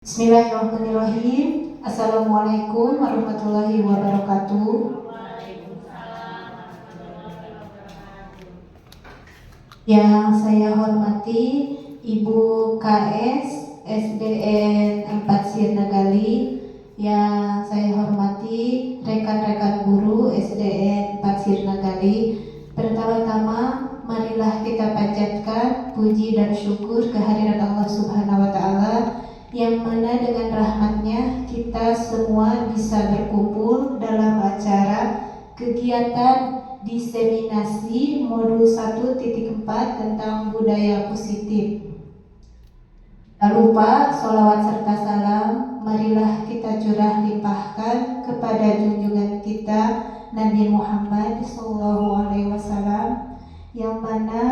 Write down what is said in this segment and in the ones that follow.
Bismillahirrahmanirrahim. Assalamualaikum warahmatullahi wabarakatuh. Yang saya hormati Ibu KS SDN 4 Sirnagali, yang saya hormati rekan-rekan guru SDN 4 Sirnagali. Pertama-tama marilah kita panjatkan puji dan syukur kehadirat Allah Subhanahu wa Ta'ala, yang mana dengan rahmatnya kita semua bisa berkumpul dalam acara kegiatan diseminasi modul 1.4 tentang budaya positif. Tak lupa sholawat serta salam marilah kita curah limpahkan kepada junjungan kita Nabi Muhammad SAW, yang mana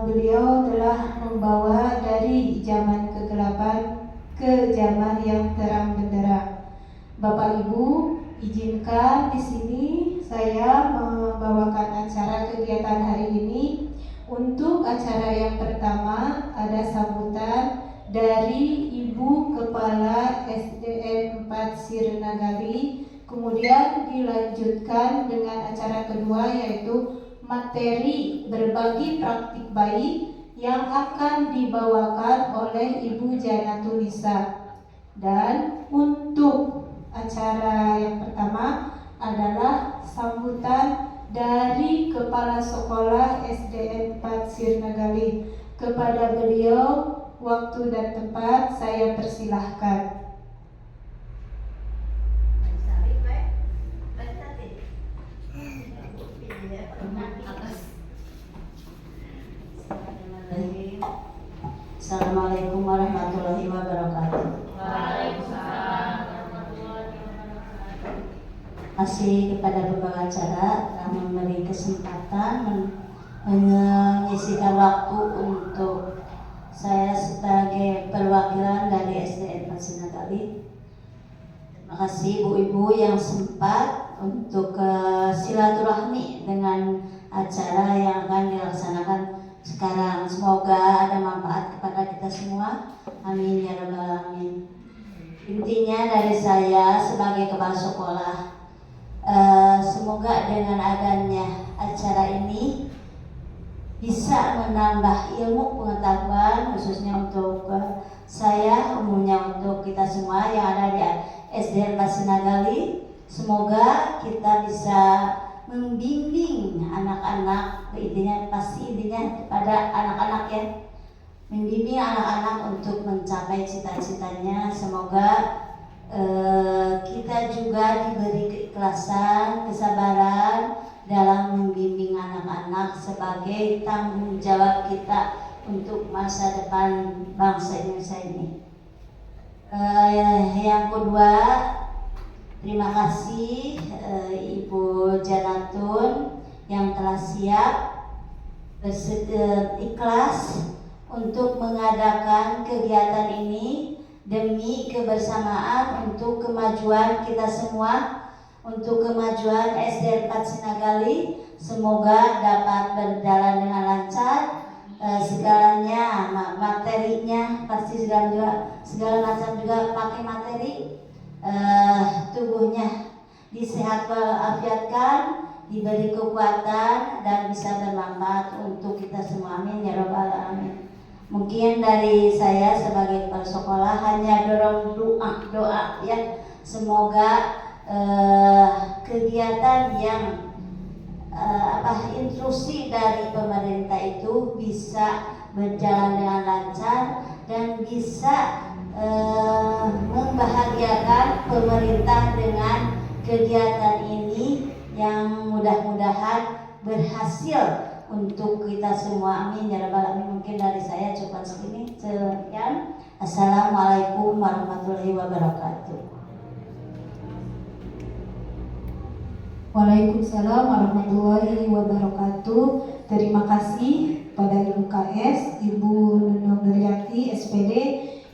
beliau telah membawa dari zaman kegelapan ke zaman yang terang benderang. Bapak Ibu, izinkan di sini saya membawakan acara kegiatan hari ini. Untuk acara yang pertama ada sambutan dari Ibu Kepala SDN 4 Sirnagali, kemudian dilanjutkan dengan acara kedua yaitu materi berbagi praktik baik yang akan dibawakan oleh Ibu Janatun Nisa. Dan untuk acara yang pertama adalah sambutan dari Kepala Sekolah SDN 4 Sirnagali. Kepada beliau waktu dan tempat saya persilahkan. Assalamualaikum warahmatullahi wabarakatuh. Waalaikumsalam. Masih kepada pembawa acara telah memberi kesempatan mengisikan waktu untuk saya sebagai perwakilan dari SDN 4 Sirnagali. Terima kasih ibu-ibu yang sempat untuk silaturahmi dengan acara yang akan dilaksanakan sekarang. Semoga ada manfaat kepada kita semua. Amin ya rabbal alamin. Intinya dari saya sebagai kepala sekolah, semoga dengan adanya acara ini bisa menambah ilmu pengetahuan, khususnya untuk saya, umumnya untuk kita semua yang ada di SDN 4 Sirnagali. Semoga kita bisa membimbing anak-anak, intinya kepada anak-anak ya, membimbing anak-anak untuk mencapai cita-citanya. Semoga kita juga diberi keikhlasan, kesabaran dalam membimbing anak-anak sebagai tanggung jawab kita untuk masa depan bangsa Indonesia ini. Yang kedua, terima kasih Ibu Janatun yang telah siap ikhlas untuk mengadakan kegiatan ini demi kebersamaan untuk kemajuan kita semua, untuk kemajuan SDN 4 Sirnagali. Semoga dapat berjalan dengan lancar, segalanya, materinya pasti segala macam juga pakai materi. Tubuhnya disehat walafiatkan, diberi kekuatan dan bisa bermanfaat untuk kita semua. Amin ya rabbal alamin. Mungkin dari saya sebagai kepala sekolah hanya dorong doa ya, semoga kegiatan yang instruksi dari pemerintah itu bisa berjalan dengan lancar dan bisa membahagiakan pemerintah dengan kegiatan ini yang mudah-mudahan berhasil untuk kita semua. Amin ya rabbal alamin. Mungkin dari saya cukup sekian. Assalamualaikum warahmatullahi wabarakatuh. Waalaikumsalam warahmatullahi wabarakatuh. Terima kasih pada Ibu KS, Ibu Nunung Nuryati SPD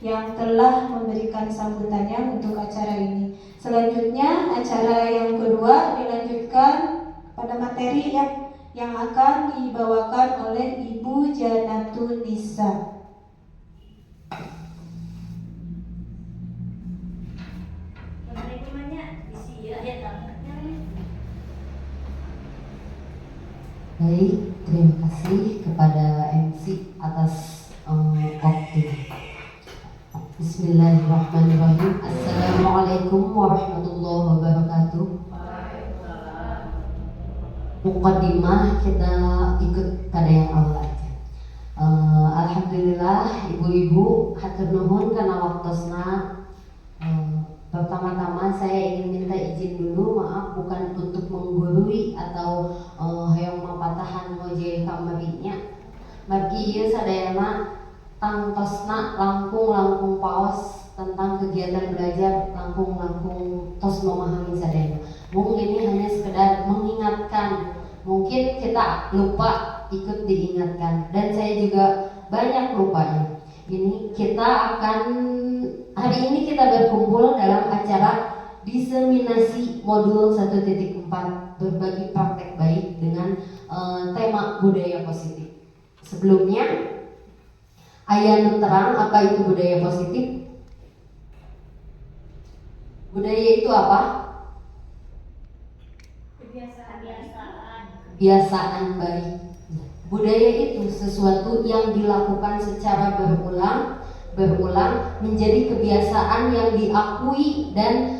yang telah memberikan sambutannya untuk acara ini. Selanjutnya acara yang kedua dilanjutkan pada materi yang akan dibawakan oleh Ibu Janatun Nisa. Baik, terima kasih kepada MC atas waktu. Bismillahirrahmanirrahim. Assalamualaikum warahmatullahi wabarakatuh. Muqaddimah kita ikut pada yang awal aja. Alhamdulillah ibu-ibu hatur nuhun karena waktosna. Pertama-tama saya ingin minta izin dulu, maaf bukan untuk menggurui atau hayang mapatahan ngoje kamarinya. Margi ieu sadayana tangtosna langkung paos tentang kegiatan belajar langkung tos memahami sadayana. Mungkin ini hanya sekedar mengingatkan, mungkin kita lupa ikut diingatkan dan saya juga banyak lupanya. Hari ini kita berkumpul dalam acara diseminasi modul 1.4 berbagi praktek baik dengan tema budaya positif. Sebelumnya, aya nu terang apa itu budaya positif? Budaya itu apa? Kebiasaan baik. Budaya itu sesuatu yang dilakukan secara berulang menjadi kebiasaan yang diakui dan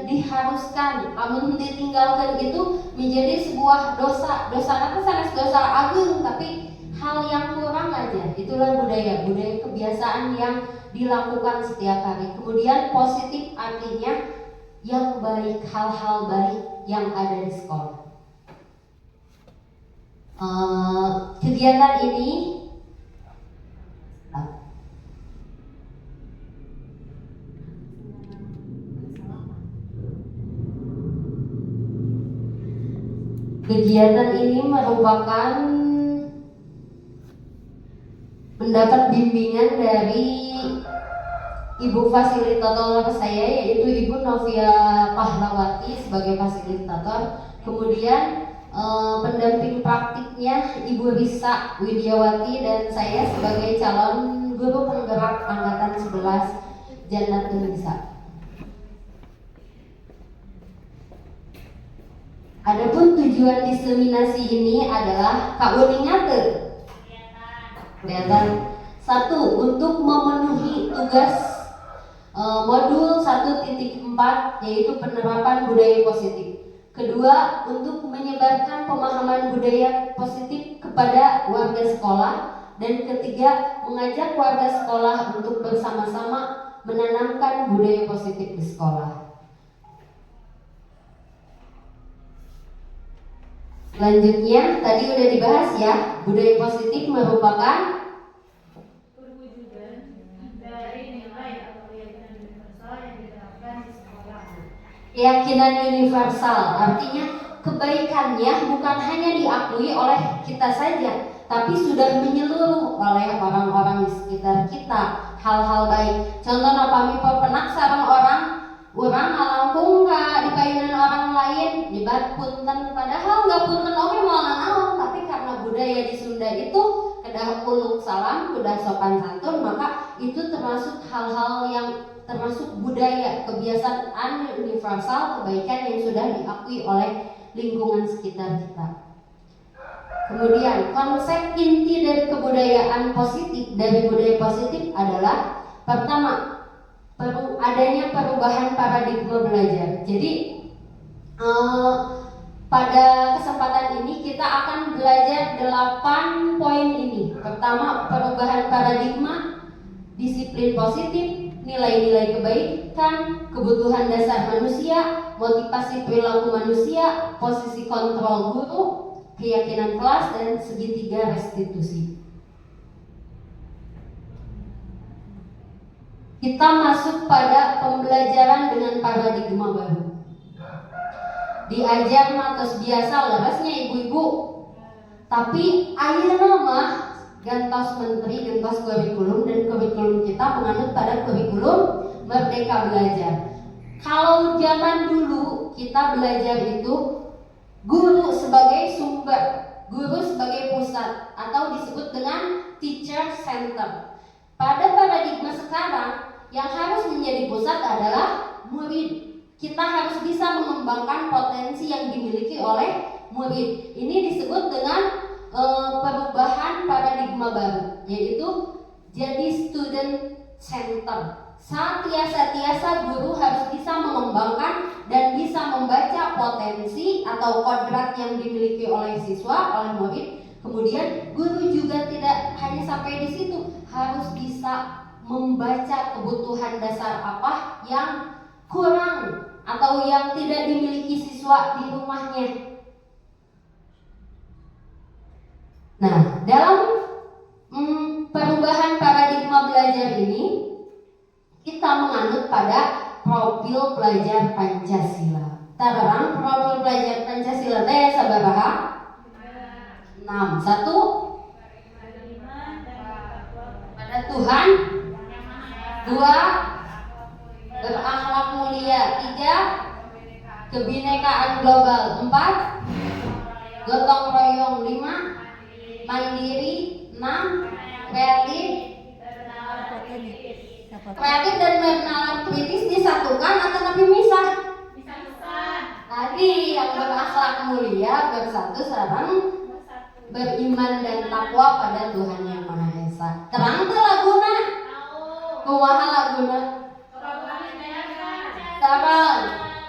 diharuskan. Namun ditinggalkan itu menjadi sebuah dosa. Dosa itu sanes dosa agung, tapi hal yang kurang aja. Itulah budaya kebiasaan yang dilakukan setiap hari. Kemudian positif artinya yang baik, hal-hal baik yang ada di sekolah. Kegiatan ini merupakan mendapat bimbingan dari ibu fasilitator saya, yaitu Ibu Novia Pahlawati sebagai fasilitator. Kemudian pendamping praktiknya Ibu Risa Widiawati dan saya sebagai calon guru penggerak angkatan 11 Jannatul Nisa. Adapun tujuan diseminasi ini adalah kauningan kelihatan. Satu, untuk memenuhi tugas modul 1.4 yaitu penerapan budaya positif. Kedua, untuk menyebarkan pemahaman budaya positif kepada warga sekolah. Dan ketiga, mengajak warga sekolah untuk bersama-sama menanamkan budaya positif di sekolah. Selanjutnya, tadi udah dibahas ya, budaya positif merupakan perwujudan dari nilai atau keyakinan universal yang diterapkan di sekolah. Keyakinan universal artinya kebaikannya bukan hanya diakui oleh kita saja, tapi sudah menyeluruh oleh orang-orang di sekitar kita. Hal-hal baik. Contoh napami pepenak sareng orang alangkung ka di payunan orang lain nyebat punten, padahal nggak punten oke mau naon, tapi karena budaya di Sunda itu kedah uluk salam, kudah sopan santun, maka itu termasuk hal-hal yang termasuk budaya, kebiasaan universal, kebaikan yang sudah diakui oleh lingkungan sekitar kita. Kemudian konsep inti dari kebudayaan positif, dari budaya positif adalah pertama, adanya perubahan paradigma belajar. Jadi pada kesempatan ini kita akan belajar 8 poin ini. Pertama, perubahan paradigma, disiplin positif, nilai-nilai kebaikan, kebutuhan dasar manusia, motivasi perilaku manusia, posisi kontrol guru, keyakinan kelas, dan segitiga restitusi. Kita masuk pada pembelajaran dengan paradigma baru. Diajar matos biasa leresnya ibu-ibu, tapi ayeuna mah gantos menteri, gantos kurikulum, dan kurikulum kita menganut pada kurikulum Merdeka Belajar. Kalau zaman dulu kita belajar itu guru sebagai sumber, guru sebagai pusat, atau disebut dengan teacher center. Pada paradigma sekarang, yang harus menjadi pusat adalah murid. kita harus bisa mengembangkan potensi yang dimiliki oleh murid. Ini disebut dengan perubahan paradigma baru, yaitu jadi student center. Setiasa guru harus bisa mengembangkan dan bisa membaca potensi atau kodrat yang dimiliki oleh siswa, oleh murid. Kemudian guru juga tidak hanya sampai di situ, harus bisa membaca kebutuhan dasar apa yang kurang atau yang tidak dimiliki siswa di rumahnya. Nah, dalam perubahan paradigma belajar ini, kita menganut pada profil pelajar Pancasila. Tarang profil pelajar Pancasila teh sabaraha? 6. 1. Pada Tuhan. 2. Berakhlak mulia. 3. Kebinekaan global. 4. Gotong royong. 5. Mandiri. 6. Kreatif dan bernalar kritis disatukan atau tapi misah? Tadi yang berakhlak mulia bersatu sareng beriman dan takwa pada Tuhan Yang Maha Esa. Terang tuh laguna. Kumaha laguna? Sareng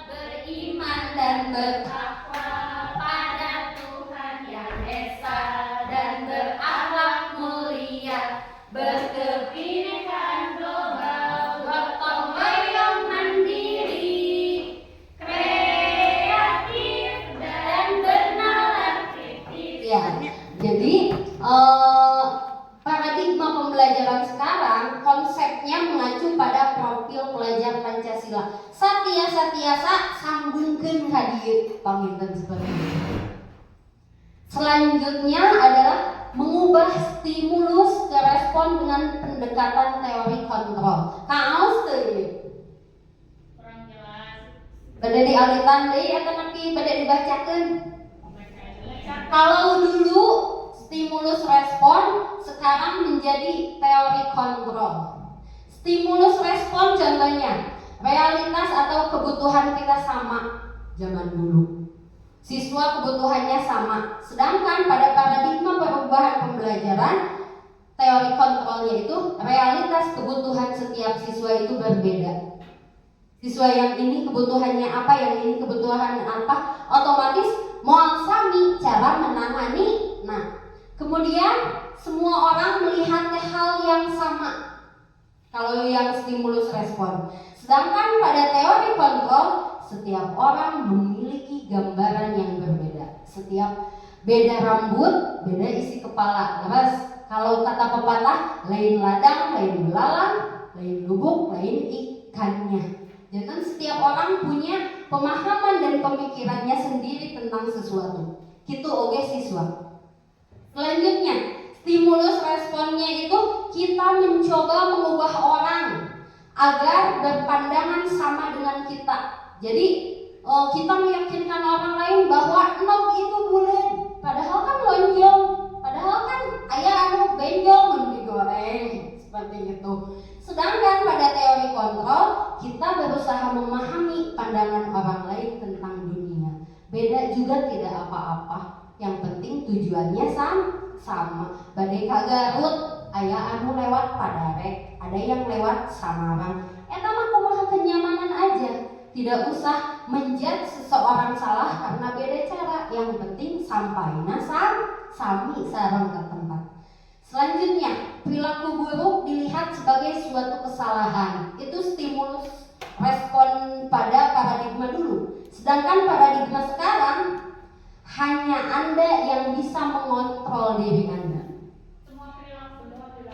beriman dan bertakwa pada Tuhan Yang Esa dan berakhlak mulia, berkebinekaan global, gotong royong mandiri, kreatif dan bernalar kritis. Ya, jadi paradigma pembelajaran sekarang konsepnya mengacu pada profil pelajar Pancasila. Satiasa sambungkeun hadieu paminten seperti itu. Selanjutnya adalah mengubah stimulus ke respon dengan pendekatan teori kontrol. Kaos teh kurang jelas. Bade dialitan deui eta nanti bade dibacakeun. Kalau dulu stimulus respon, sekarang menjadi teori kontrol. Stimulus respon contohnya realitas atau kebutuhan kita sama zaman dulu. Siswa kebutuhannya sama, sedangkan pada paradigma perubahan pembelajaran teori kontrolnya itu realitas kebutuhan setiap siswa itu berbeda. Siswa yang ini kebutuhannya apa, yang ini kebutuhan apa, otomatis moal sami cara menangani. Nah, kemudian semua orang melihat hal yang sama kalau yang stimulus respon. Sedangkan pada teori kontrol setiap orang memiliki gambaran yang berbeda. Setiap beda rambut, beda isi kepala. Terus kalau kata pepatah, lain ladang, lain belalang, lain lubuk, lain ikannya. Jangan setiap orang punya pemahaman dan pemikirannya sendiri tentang sesuatu. Kitu oge siswa. Selanjutnya, stimulus responnya itu kita mencoba mengubah orang agar berpandangan sama dengan kita. Jadi kita meyakinkan orang lain bahwa enog itu bulan, padahal kan lonjong, padahal kan aya anu benjol mun digoreng seperti itu. Sedangkan pada teori kontrol kita berusaha memahami pandangan orang lain tentang dunia. Beda juga tidak apa-apa, yang penting tujuannya sama. Bade ka Garut aya anu lewat Padarek, ada yang lewat Samarang. Eta mah kumaha kenyamanan aja. Tidak usah menjudge seseorang salah karena beda cara. Yang penting sampaina sami sareng ke tempat. Selanjutnya, perilaku buruk dilihat sebagai suatu kesalahan. Itu stimulus respon pada paradigma dulu. Sedangkan paradigma sekarang hanya Anda yang bisa mengontrol diri Anda.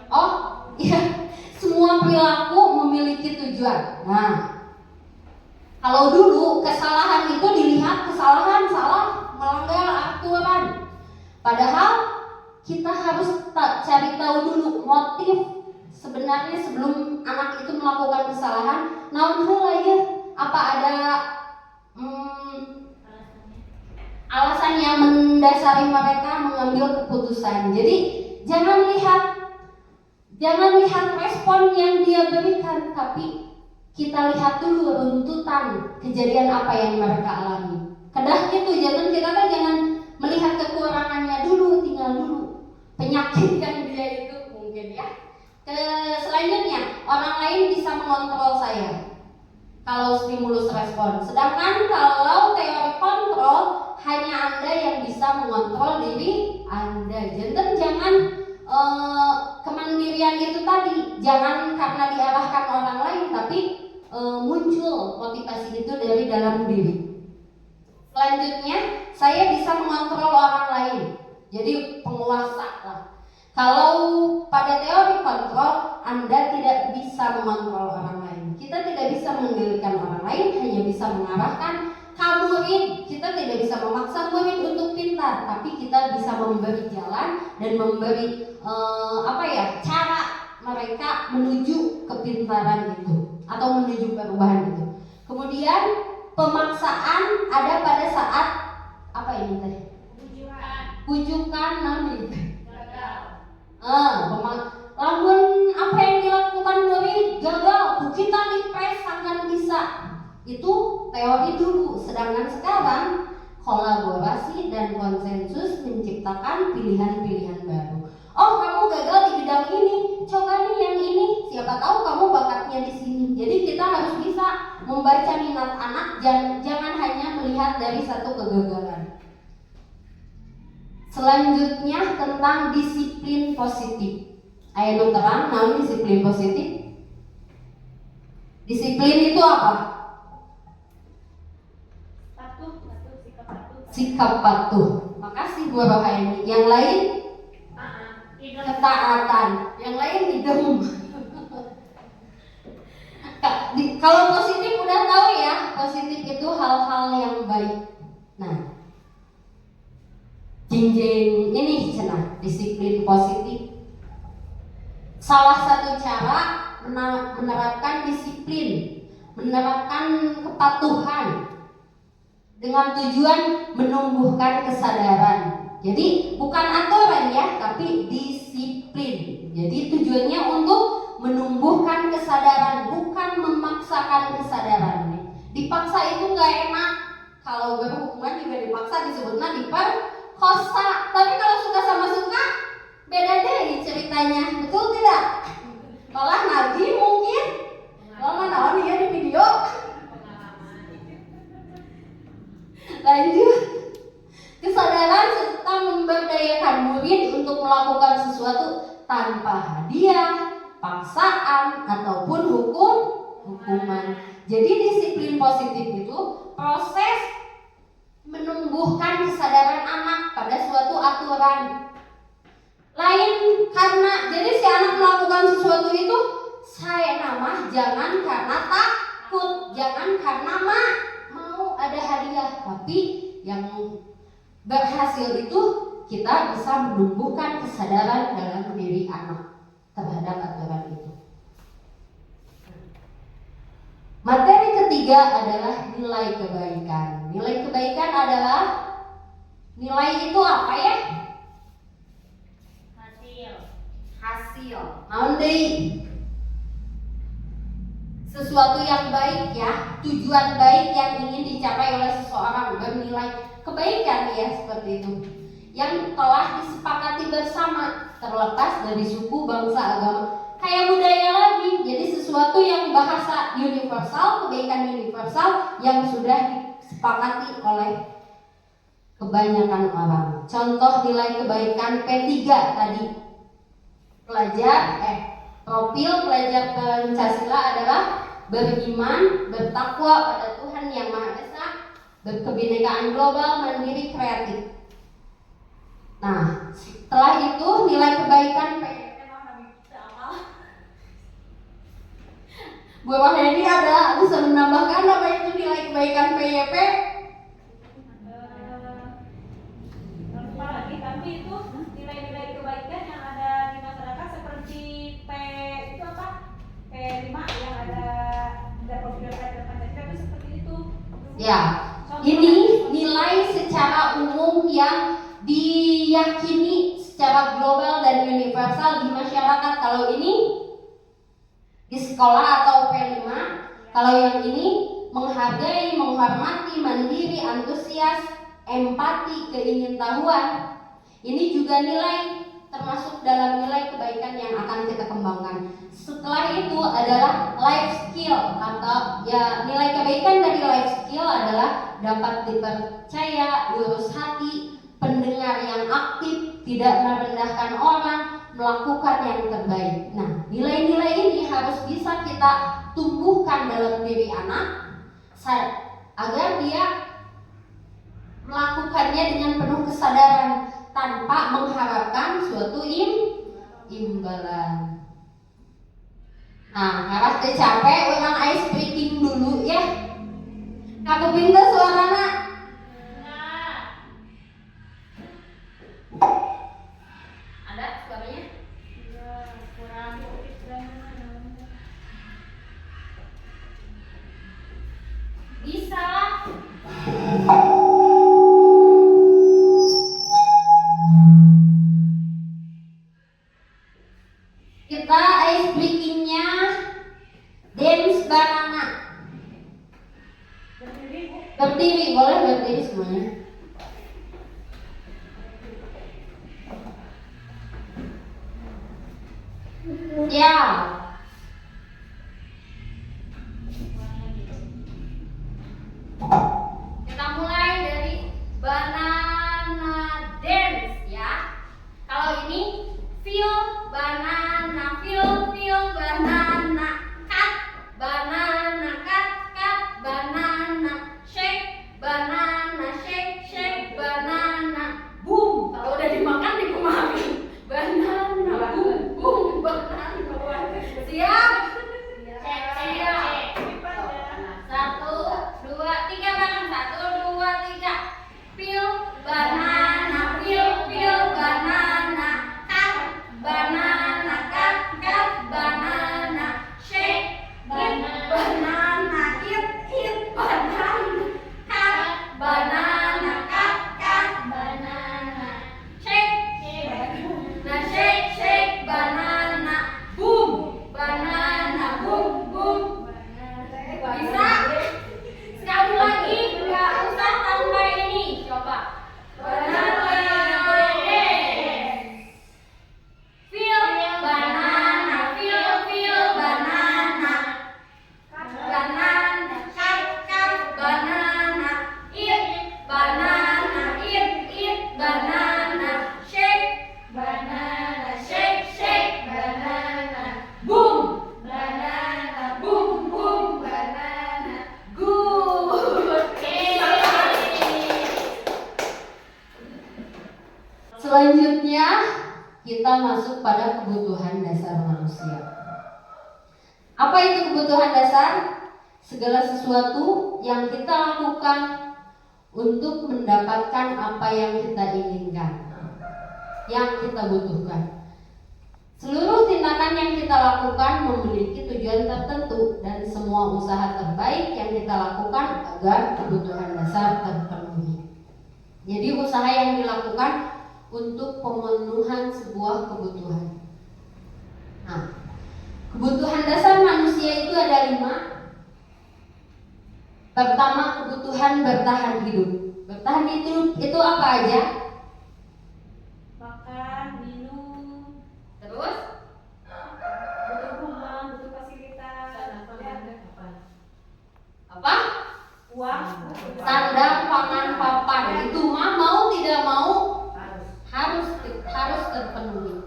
Oh, iya. Semua perilaku memiliki tujuan. Nah, kalau dulu kesalahan itu dilihat kesalahan salah, melanggar aturan. Padahal kita harus cari tahu dulu motif sebenarnya sebelum anak itu melakukan kesalahan. Naon heula ya? Apa ada alasan yang mendasari mereka mengambil keputusan? Jadi jangan lihat respon yang dia berikan, tapi kita lihat dulu runtutan kejadian apa yang mereka alami. Kedah gitu, jangan kita kan jangan melihat kekurangannya dulu, tinggal dulu penyakit yang dia itu mungkin ya. Selanjutnya, orang lain bisa mengontrol saya kalau stimulus respon. Sedangkan kalau teori kontrol, hanya Anda yang bisa mengontrol diri Anda. Jangan kemandirian itu tadi, jangan karena diarahkan orang lain, tapi muncul motivasi itu dari dalam diri. Selanjutnya, saya bisa mengontrol orang lain. Jadi penguasa lah. Kalau pada teori kontrol, Anda tidak bisa mengontrol orang lain. Kita tidak bisa mengendalikan orang lain, hanya bisa mengarahkan. Murid, kita tidak bisa memaksa murid untuk pintar, tapi kita bisa memberi jalan dan memberi cara mereka menuju kepintaran itu atau menuju perubahan itu. Kemudian pemaksaan ada pada saat apa ini tadi? Pujukan namanya. Lamun apa yang dilakukan murid gagal, kita dipres akan bisa. Itu teori dulu. Sedangkan sekarang kolaborasi dan konsensus menciptakan pilihan-pilihan baru. Oh, kamu gagal di bidang ini, coba nih yang ini. Siapa tahu kamu bakatnya di sini. Jadi kita harus bisa membaca minat anak, jangan hanya melihat dari satu kegagalan. Selanjutnya tentang disiplin positif. Ayo terang, namun disiplin positif. Disiplin itu apa? Sikap patuh. Makasih Bu Rohaini. Yang lain ketaatan. Yang lain idem. Kalau positif udah tahu ya, positif itu hal-hal yang baik. Nah, jinjing ini cenah disiplin positif. Salah satu cara menerapkan disiplin, menerapkan kepatuhan dengan tujuan menumbuhkan kesadaran. Jadi bukan aturan ya, tapi disiplin. Jadi tujuannya untuk menumbuhkan kesadaran, bukan memaksakan kesadaran. Dipaksa itu nggak enak. Kalau berhubungan juga dipaksa, disebutnya diperkosa. Tapi kalau suka sama suka, beda deh ceritanya, betul tidak? Malah Nabi mungkin, mana ya di video. Lanjut, kesadaran serta memberdayakan murid untuk melakukan sesuatu tanpa hadiah, paksaan ataupun hukuman. Jadi disiplin positif itu proses menumbuhkan kesadaran anak pada suatu aturan. Lain karena jadi si anak melakukan sesuatu itu saya nama jangan karena takut, jangan karena mau ada hadiah, tapi yang berhasil itu kita bisa menumbuhkan kesadaran dalam diri anak terhadap aturan itu. Materi ketiga adalah nilai kebaikan. Nilai kebaikan adalah nilai itu apa ya? Hasil. Naon deui? Sesuatu yang baik ya, tujuan baik yang ingin dicapai oleh seseorang, bernilai kebaikan ya seperti itu. Yang telah disepakati bersama, terlepas dari suku, bangsa, agama. Kayak budaya lagi, jadi sesuatu yang bahasa universal, kebaikan universal yang sudah disepakati oleh kebanyakan orang. Contoh nilai kebaikan P3 tadi. Profil pelajar Pancasila adalah beriman, bertakwa pada Tuhan Yang Maha Esa, berkebinekaan global, mandiri, kreatif. Nah, setelah itu nilai kebaikan Bu Rohedi ada bisa menambahkan apa itu nilai kebaikan PYP? Tapi itu nilai-nilai kebaikan yang ada di masyarakat seperti P5 yang ada profil pelajar Pancasila itu seperti itu. Ya, ini nilai secara umum yang diyakini secara global dan universal di masyarakat. Kalau ini di sekolah atau P5, Kalau yang ini menghargai, menghormati, mandiri, antusias, empati, keingintahuan. Ini juga nilai, termasuk dalam nilai kebaikan yang akan kita kembangkan. Setelah itu adalah life skill, atau ya nilai kebaikan dari life skill adalah dapat dipercaya, lurus hati, pendengar yang aktif, tidak merendahkan orang, melakukan yang terbaik. Nah, nilai-nilai ini harus bisa kita tumbuhkan dalam diri anak agar dia melakukannya dengan penuh kesadaran tanpa mengharapkan suatu imbalan. Nah, harus capek, orang ice breaking dulu ya. Aku pindah suarana. Ada suaranya? Kurang. Bisa. Kita ice breakingnya dance banana. Berdiri, boleh berdiri semuanya. Ya. Kita mulai dari banana dance ya. Kalau ini feel banana, feel banana, cut banana, shake banana, boom. Kalau udah dimakan dikumarin. Banana, boom, banana. Siap? Siap. 1, 2, 3 bareng. 1, 2, 3. Peel banana, peel banana, cut banana, cut banana, shake banana, eat banana, cut banana, cut banana, shake banana, boom banana, boom. Bisa? Sekali lagi, nggak usah tambah ini. Coba. Banana dance. Feel banana, feel banana. Banana, cut banana. Eat banana, eat banana. Shake banana, shake banana. Boom banana, boom banana. Good. Selanjutnya kita masuk pada kebutuhan dasar manusia. Apa itu kebutuhan dasar? Segala sesuatu yang kita lakukan untuk mendapatkan apa yang kita inginkan, yang kita butuhkan. Seluruh tindakan yang kita lakukan memiliki tujuan tertentu, dan semua usaha terbaik yang kita lakukan agar kebutuhan dasar terpenuhi. Jadi usaha yang dilakukan untuk pemenuhan sebuah kebutuhan. Nah, kebutuhan dasar manusia itu ada 5. Pertama, kebutuhan bertahan hidup. Bertahan hidup itu apa aja? Makan, minum, Terus? butuh rumah, butuh fasilitas, Apa? uang, Sandang, pangan, papan. Itu mah mau tidak mau harus terpenuhi.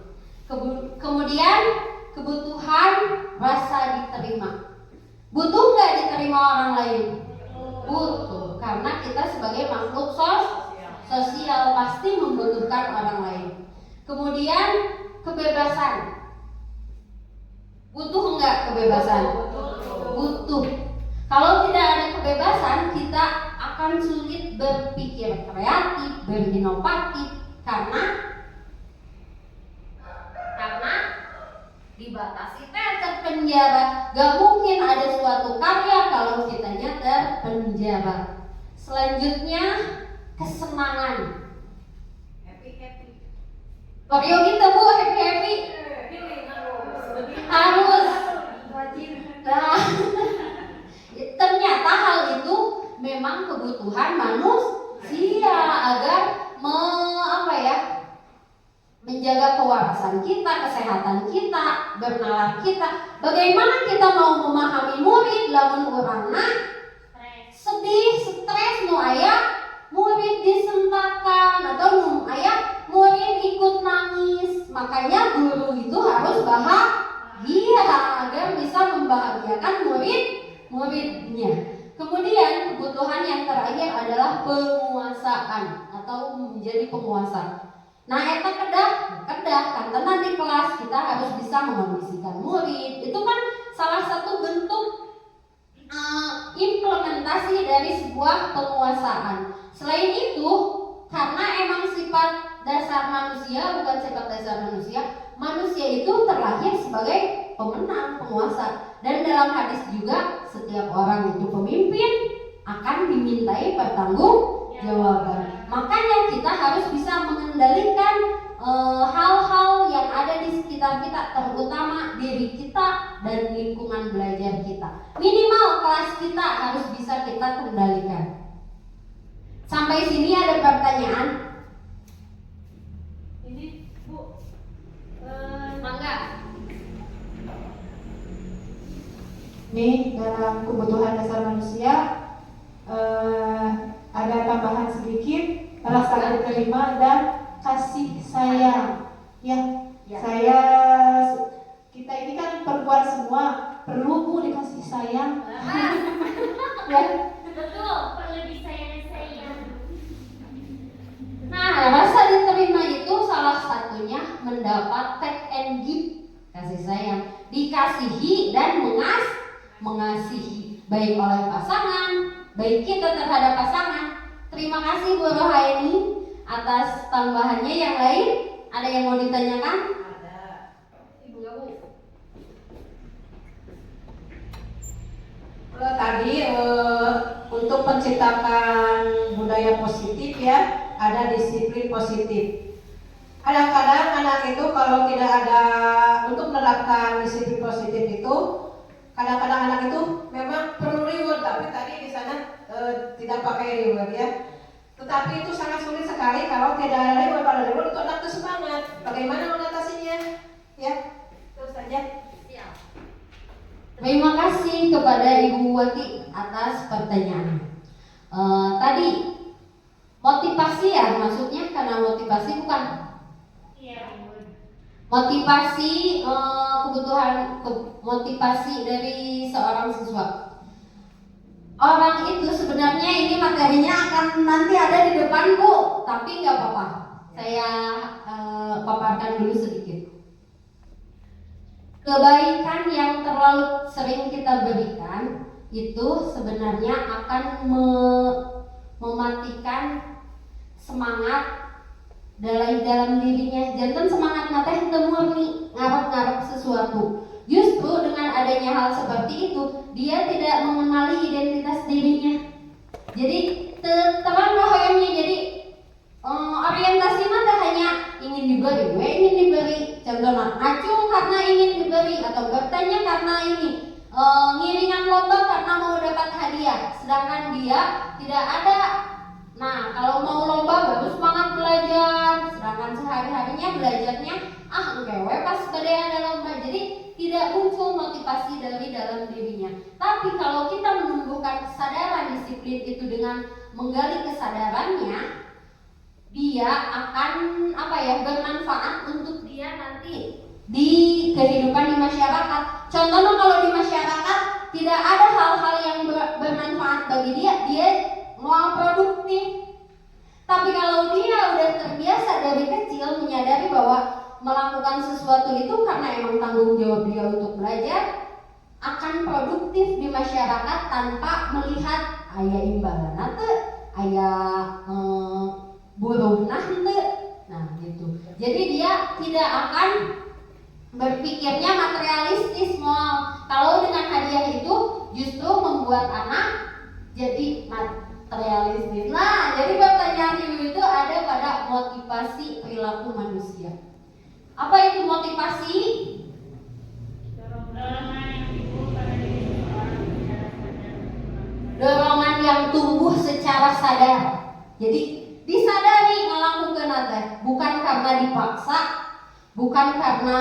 Kemudian kebutuhan rasa diterima. Butuh nggak diterima orang lain? Butuh, karena kita sebagai makhluk sosial pasti membutuhkan orang lain. Kemudian kebebasan. Butuh nggak kebebasan? Butuh. Kalau tidak ada kebebasan, kita akan sulit berpikir kreatif, berinovatif, karena dibatasi, terpenjara. Gak mungkin ada suatu karya kalau kitanya terpenjara. Selanjutnya kesenangan. Happy. Koreo kita bu happy. Harus. Nah, kita, bernalar kita. Bagaimana kita mau memahami murid lamun urangna sedih, stres, nu aya murid disentakan atau nu aya murid ikut nangis. Makanya guru itu harus bahagia agar bisa membahagiakan muridnya. Kemudian kebutuhan yang terakhir adalah penguasaan atau menjadi penguasa. Nah, eta kedah karena di kelas kita harus bisa mengondisikan murid. Itu kan salah satu bentuk implementasi dari sebuah penguasaan. Selain itu, karena emang sifat dasar manusia bukan sifat dasar manusia itu terlahir sebagai pemenang, penguasa. Dan dalam hadis juga setiap orang itu pemimpin akan dimintai pertanggungjawaban. Makanya kita harus bisa mengendalikan hal-hal yang ada di sekitar kita, terutama diri kita dan lingkungan belajar kita. Minimal kelas kita harus bisa kita kendalikan. Sampai sini ada pertanyaan? Ini Bu, Mangga. Nih, dalam kebutuhan dasar manusia ada tambahan sedikit, rasa terima dan kasih sayang. Ya. Kita ini kan perempuan semua, perlu Bu dikasih sayang. Ya. Betul, perlu disayang-sayang. Nah, rasa diterima itu salah satunya mendapat take and give, kasih sayang, dikasihi dan mengasihi, baik oleh pasangan, baik kita terhadap pasangan. Terima kasih Bu Rohaini atas tambahannya. Yang lain ada yang mau ditanyakan? ada. Ibu nggak Bu? Tadi untuk menciptakan budaya positif ya, ada disiplin positif. Kadang-kadang anak itu kalau tidak ada untuk menerapkan disiplin positif itu, kadang-kadang anak itu memang perlu reward, tapi tadi di sana tidak pakai reward ya. Tetapi itu sangat sulit sekali kalau tidak ada reward. Kalau reward itu anak itu semangat. Bagaimana mengatasinya? Ya, terus saja. Terima kasih kepada Ibu Wati atas pertanyaan. Tadi motivasi ya, maksudnya karena motivasi bukan? Iya, Bu. Motivasi kebutuhan motivasi dari seorang siswa. Orang itu sebenarnya ini materinya akan nanti ada di depan Bu, tapi nggak apa-apa. Saya paparkan dulu sedikit. Kebaikan yang terlalu sering kita berikan itu sebenarnya akan mematikan semangat dalam dirinya. Jantan semangat nate teu murni ngarep-ngarep sesuatu. Justru dengan adanya hal seperti itu, dia tidak mengenali identitas dirinya. Jadi terang hoyongnya, jadi orientasi mata hanya ingin diberi. Contohnya acung karena ingin diberi, atau bertanya karena ini ngiringan lomba karena mau dapat hadiah. Sedangkan dia tidak ada. Nah, kalau mau lomba baru semangat belajar, sedangkan sehari-harinya belajarnya engkewe pas gede ada lomba. Jadi tidak muncul motivasi dari dalam dirinya. Tapi kalau kita menumbuhkan kesadaran disiplin itu dengan menggali kesadarannya, dia akan bermanfaat untuk dia nanti di kehidupan di masyarakat. Contohnya kalau di masyarakat tidak ada hal-hal yang bermanfaat bagi dia mau produktif. Tapi kalau dia udah terbiasa dari kecil menyadari bahwa melakukan sesuatu itu karena emang tanggung jawab dia untuk belajar, akan produktif di masyarakat tanpa melihat aya imbalan teu, aya buruh nah gitu. Jadi dia tidak akan berpikirnya materialistis. Kalau dengan hadiah itu justru membuat anak jadi materialistis. Nah, jadi pertanyaan ibu itu ada pada motivasi perilaku manusia. Apa itu motivasi? Dorongan yang timbul pada diri seseorang secara sadar. Dorongan yang tumbuh secara sadar. Jadi disadari ngelakukeun teh bukan karena dipaksa, bukan karena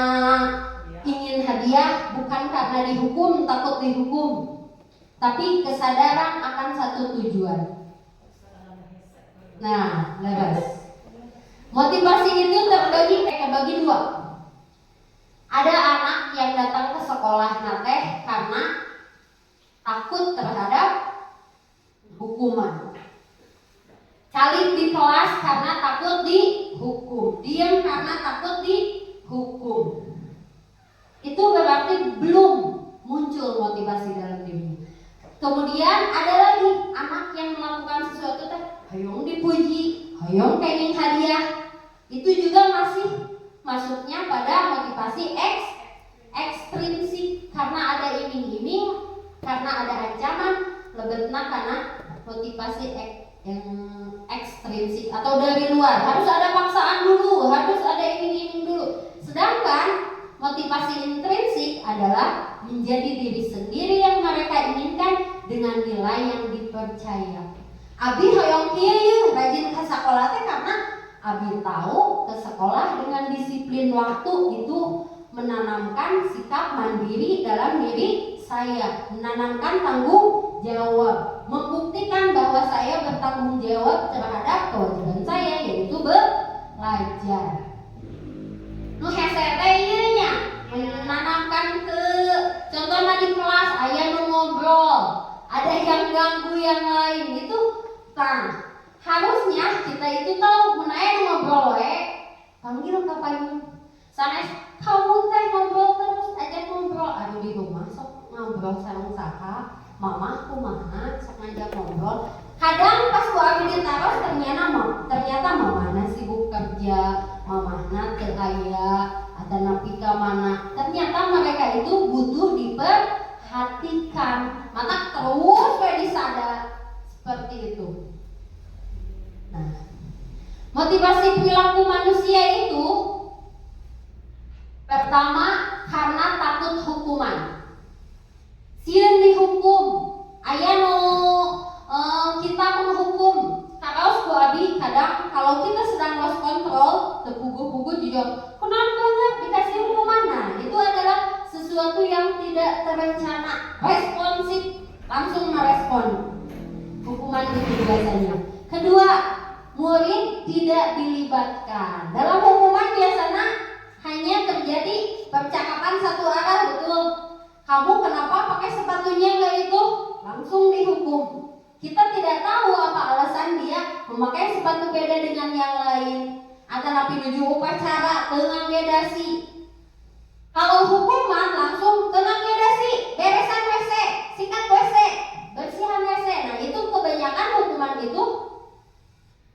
hadiah bukan karena dihukum, takut dihukum, tapi kesadaran akan satu tujuan. Nah, lepas. Motivasi itu terbagi dua. Ada anak yang datang ke sekolah nateh karena takut terhadap hukuman. Calik di kelas karena takut dihukum. Diam karena takut dihukum. Itu berarti belum muncul motivasi dalam dirinya. Kemudian ada lagi anak yang melakukan sesuatu hayong dipuji, hayong pengen hadiah. Itu juga masih masuknya pada motivasi ekstrinsik, karena ada iming-iming, karena ada ancaman, lebetna karena motivasi yang ekstrinsik atau dari luar. Harus ada paksaan dulu, harus ada iming-iming dulu. Sedangkan motivasi intrinsik adalah menjadi diri sendiri yang mereka inginkan dengan nilai yang dipercaya. Abi hoyong kieu rajin ke sekolah teh karena abi tahu ke sekolah dengan disiplin waktu itu menanamkan sikap mandiri dalam diri saya, menanamkan tanggung jawab, membuktikan bahwa saya bertanggung jawab terhadap kewajiban saya, yaitu belajar. Nu hese teh ieu nya menanamkan ke contohnya di kelas aya nu ngobrol, ada yang ganggu yang lain itu harusnya kita itu tahu menaik ngobrol panggil ke payung sanes kamu teh ngobrol terus aja ngobrol aduh di rumah sok ngobrol sareng saha mama kumaha sok ngajak ngobrol. Kadang pas ku abi ditaros ternyata mamana sibuk kerja, mamana teu aya atau nepi ka mana. Ternyata mereka itu butuh diperhatikan. Maka terus disadar seperti itu. Nah, motivasi perilaku manusia itu pertama karena takut hukuman. Sieun dihukum, aya nu kita menghukum. Karaos ku abi kadang kalau kita sedang lost control, terpuguh-puguh jujur, kenapa banget dikasih hukuman? Nah, itu adalah sesuatu yang tidak terencana, responsif, langsung merespon hukuman itu biasanya. Kedua, murid tidak dilibatkan. Dalam hukuman biasanya hanya terjadi percakapan satu arah, betul. Kamu kenapa pakai sepatunya enggak itu? Langsung dihukum. Kita tidak tahu apa alasan dia memakai sepatu beda dengan yang lain. Atau napi nuju upacara dengan ngedasi. Kalau hukuman langsung tenang ngedasi, beresan WC, sikat WC, bersihan WC. Nah, itu kebanyakan hukuman itu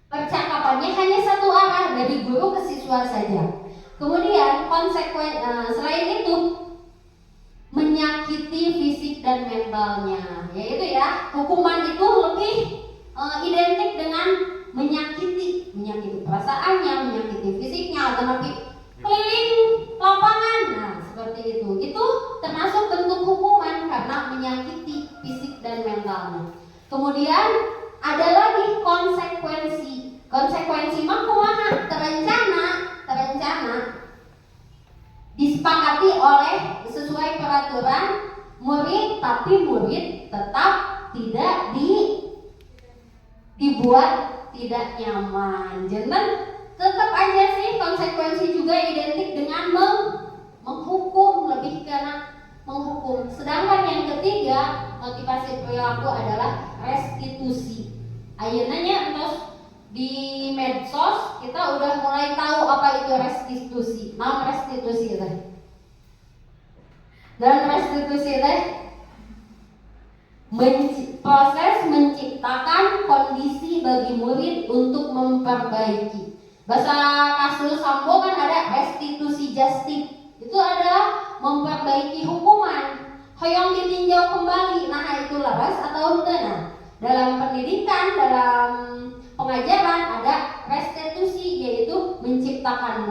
percakapannya hanya satu arah dari guru ke siswa saja. Kemudian selain itu menyakiti fisik dan mentalnya, yaitu hukuman itu lebih identik dengan menyakiti perasaannya, menyakiti fisiknya, atau nanti keliling lapangan. Nah, seperti itu. Itu termasuk bentuk hukuman karena menyakiti fisik dan mentalnya. Kemudian ada lagi konsekuensi. Konsekuensi mah kumaha? Terencana disepakati oleh sesuai peraturan murid, tapi murid tetap tidak dibuat tidak nyaman. Jangan tetap aja sih konsekuensi juga identik dengan menghukum, lebih karena menghukum. Sedangkan yang ketiga, motivasi perilaku adalah restitusi. Ayeuna terus di medsos kita udah mulai tahu apa itu restitusi. Nah, restitusi teh. Dan restitusi teh proses menciptakan kondisi bagi murid untuk memperbaiki. Bahasa kasus sambo kan ada restitusi justice. Itu adalah memperbaiki hukuman. Hoyong ditinjau kembali. Nah, itu laras atau henteu. Nah, dalam pendidikan, dalam pengajaran ada restitusi, yaitu menciptakan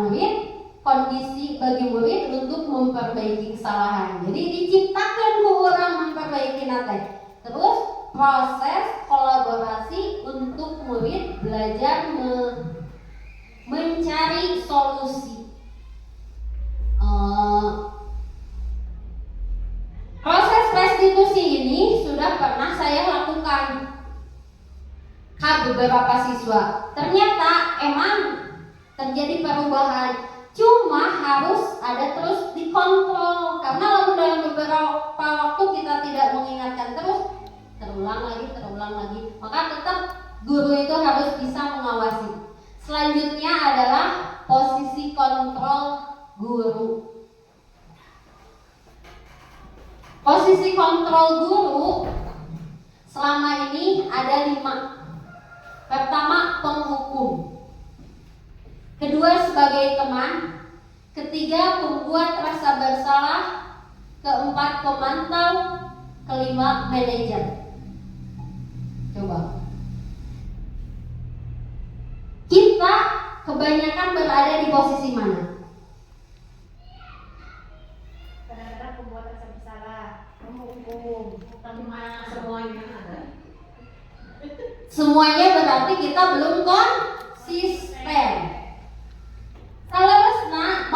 kondisi bagi murid untuk memperbaiki kesalahan. Jadi diciptakan ke orang memperbaiki nate. Terus proses kolaborasi untuk murid belajar mencari solusi. beberapa siswa. Ternyata emang terjadi perubahan, cuma harus ada terus dikontrol, karena lalu dalam beberapa waktu kita tidak mengingatkan terus, terulang lagi, maka tetap guru itu harus bisa mengawasi. Selanjutnya adalah posisi kontrol guru. Posisi kontrol guru selama ini ada 5. Pertama, penghukum. Kedua, sebagai teman. Ketiga, pembuat rasa bersalah. Keempat, pemantau. Kelima, manajer. Coba. Kita kebanyakan berada di posisi mana? Kadang-kadang pembuat rasa bersalah, menghukum, semuanya ada. Semuanya berarti kita belum konsisten. Seharusnya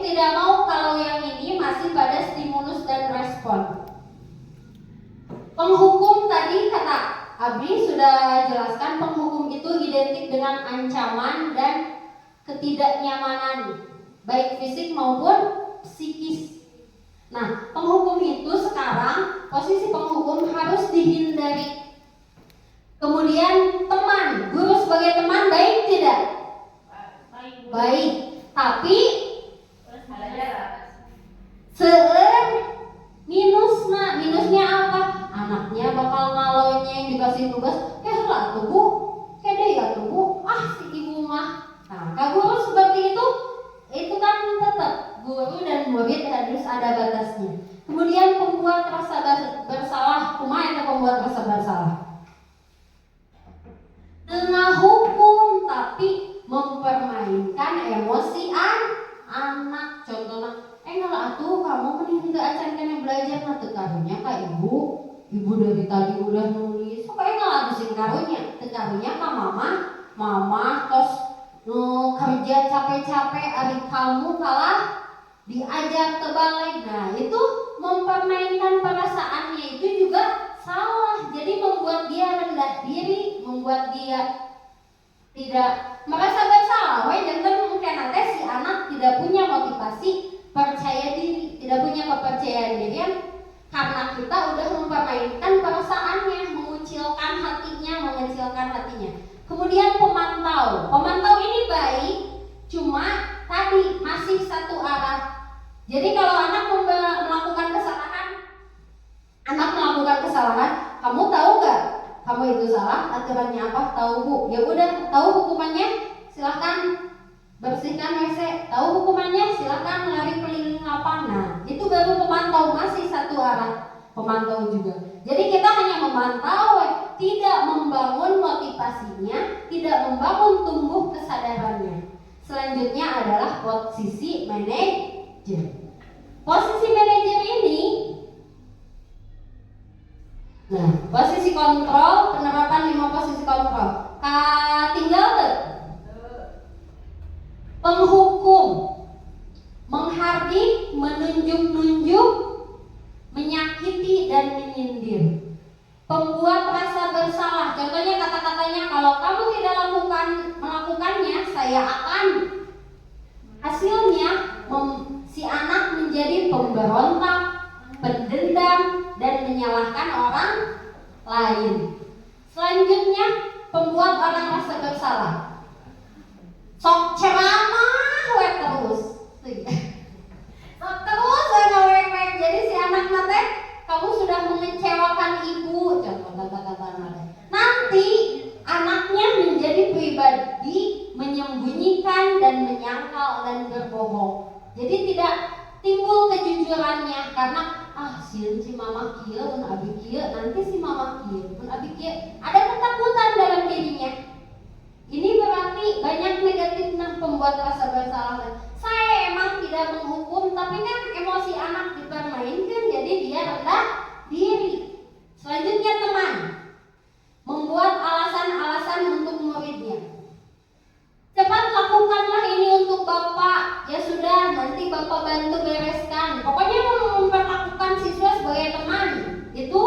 tidak mau kalau yang ini masih pada stimulus dan respon. Penghukum tadi kata Abri sudah jelaskan, penghukum itu identik dengan ancaman dan ketidaknyamanan, baik fisik maupun psikis. Nah, penghukum itu sekarang posisi penghukum harus dihindari. Kemudian teman, guru sebagai teman baik tidak? Baik, tapi Ada jarak. minusnya apa? Anaknya bakal ngalonya yang dikasih tugas, lah tuh bu, deh ya tuh bu, si ibu mah. Nah, kalau guru seperti itu kan tetap guru dan murid harus ada batasnya. Kemudian pembuat rasa bersalah, kumaha itu pembuat rasa bersalah? Tengah hukum tapi mempermainkan emosi anak. Contohnya, kalau atuh kamu mending nggak acan kena belajar nanti karunya kak ibu dari tadi udah nulis, pokoknya nggak habisin karunya, karunya kak mama terus kerja capek-capek, adik kamu kalah diajar terbalik. Nah itu mempermainkan perasaannya, itu juga salah. Jadi membuat dia rendah diri, membuat dia tidak merasa bersalah. Dan mungkin nanti si anak tidak punya motivasi percaya diri, tidak punya kepercayaan diri karena kita udah mempermainkan perasaannya, mengecilkan hatinya. Kemudian pemantau ini baik, cuma tadi masih satu arah. Jadi kalau anak melakukan kesalahan, kamu tahu nggak kamu itu salah, aturannya apa? Tahu bu, ya udah tahu hukumannya, silahkan bersihkan WC. Tahu hukumannya, silahkan lari keliling lapangan. Itu baru pemantau, masih satu arah. Pemantau juga. Jadi kita hanya memantau, tidak membangun motivasinya, tidak membangun tumbuh kesadarannya. Selanjutnya adalah posisi manajer. Posisi manajer ini, nah, posisi kontrol, penerapan 5 posisi kontrol. Tinggal penghukum, menghardik, menunjuk-nunjuk, menyakiti dan menyindir. Pembuat rasa bersalah, contohnya kata-katanya, kalau kamu tidak melakukannya, saya akan. Hasilnya si anak menjadi pemberontak, pendendam, dan menyalahkan orang lain. Selanjutnya, pembuat orang rasa bersalah, sok ceramah terus. Terus ngewek-wek. Jadi si anak nate, kamu sudah mengecewakan ibu, contoh kata-kata nate. Nanti anaknya menjadi pribadi menyembunyikan dan menyangkal dan berbohong. Jadi tidak timbul kejujurannya karena si mama kieu, mun abi kieu, nanti si mama kieu, mun abi kieu, ada ketakutan dalam dirinya. Ini berarti banyak negatifnya pembuat rasa bersalah. Saya emang tidak menghukum, tapi kan emosi anak dipermainkan, jadi dia rendah diri. Selanjutnya teman, membuat alasan-alasan untuk muridnya. Cepat lakukanlah ini untuk bapak, ya sudah nanti bapak bantu bereskan. Pokoknya memperlakukan siswa sebagai teman. Itu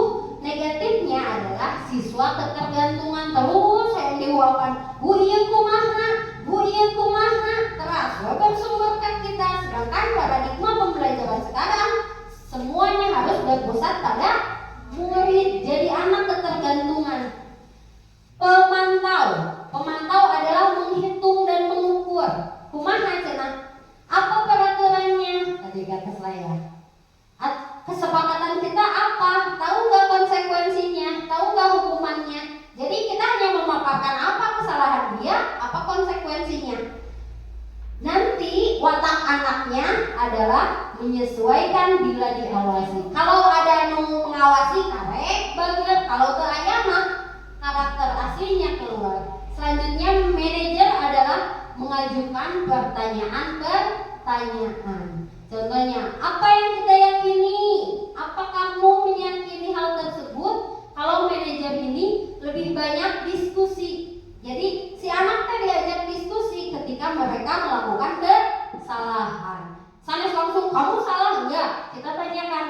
negatifnya adalah siswa ketergantungan terus, saya berpusat pada murid. Jadi anak ketergantungan. Pemantau adalah menghitung dan mengukur. Kumaha cenah? Apa peraturannya? Tadi kata saya. Kesepakatan kita apa? Tahu nggak konsekuensinya? Tahu nggak hukumannya? Jadi kita hanya memaparkan apa kesalahan dia, apa konsekuensinya. Nanti watak anaknya adalah menyesuaikan bila diawasi. Kalau ada nu mengawasi karek bager, kalau teu aya mah karakter aslinya keluar. Selanjutnya manajer adalah mengajukan pertanyaan. Contohnya, apa yang kita yakini? Apa kamu meyakini hal tersebut? Kalau manajer ini lebih banyak diskusi. Jadi si anak diajak diskusi ketika mereka melakukan kesalahan. Sanes langsung kamu salah enggak? Kita tanyakan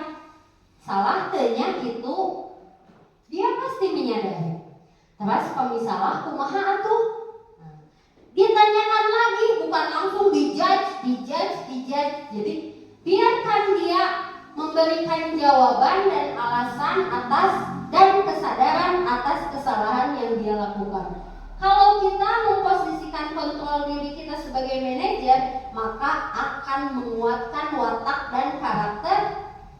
salah tehnya gitu. Dia pasti menyadari. Terus kalau salah kumaha atuh? Ditanyakan lagi, bukan langsung dijudge. Jadi biarkan dia memberikan jawaban dan alasan atas dan kesadaran atas kesalahan yang dia lakukan. Kalau kita memposisikan kontrol diri kita sebagai manajer, maka akan menguatkan watak dan karakter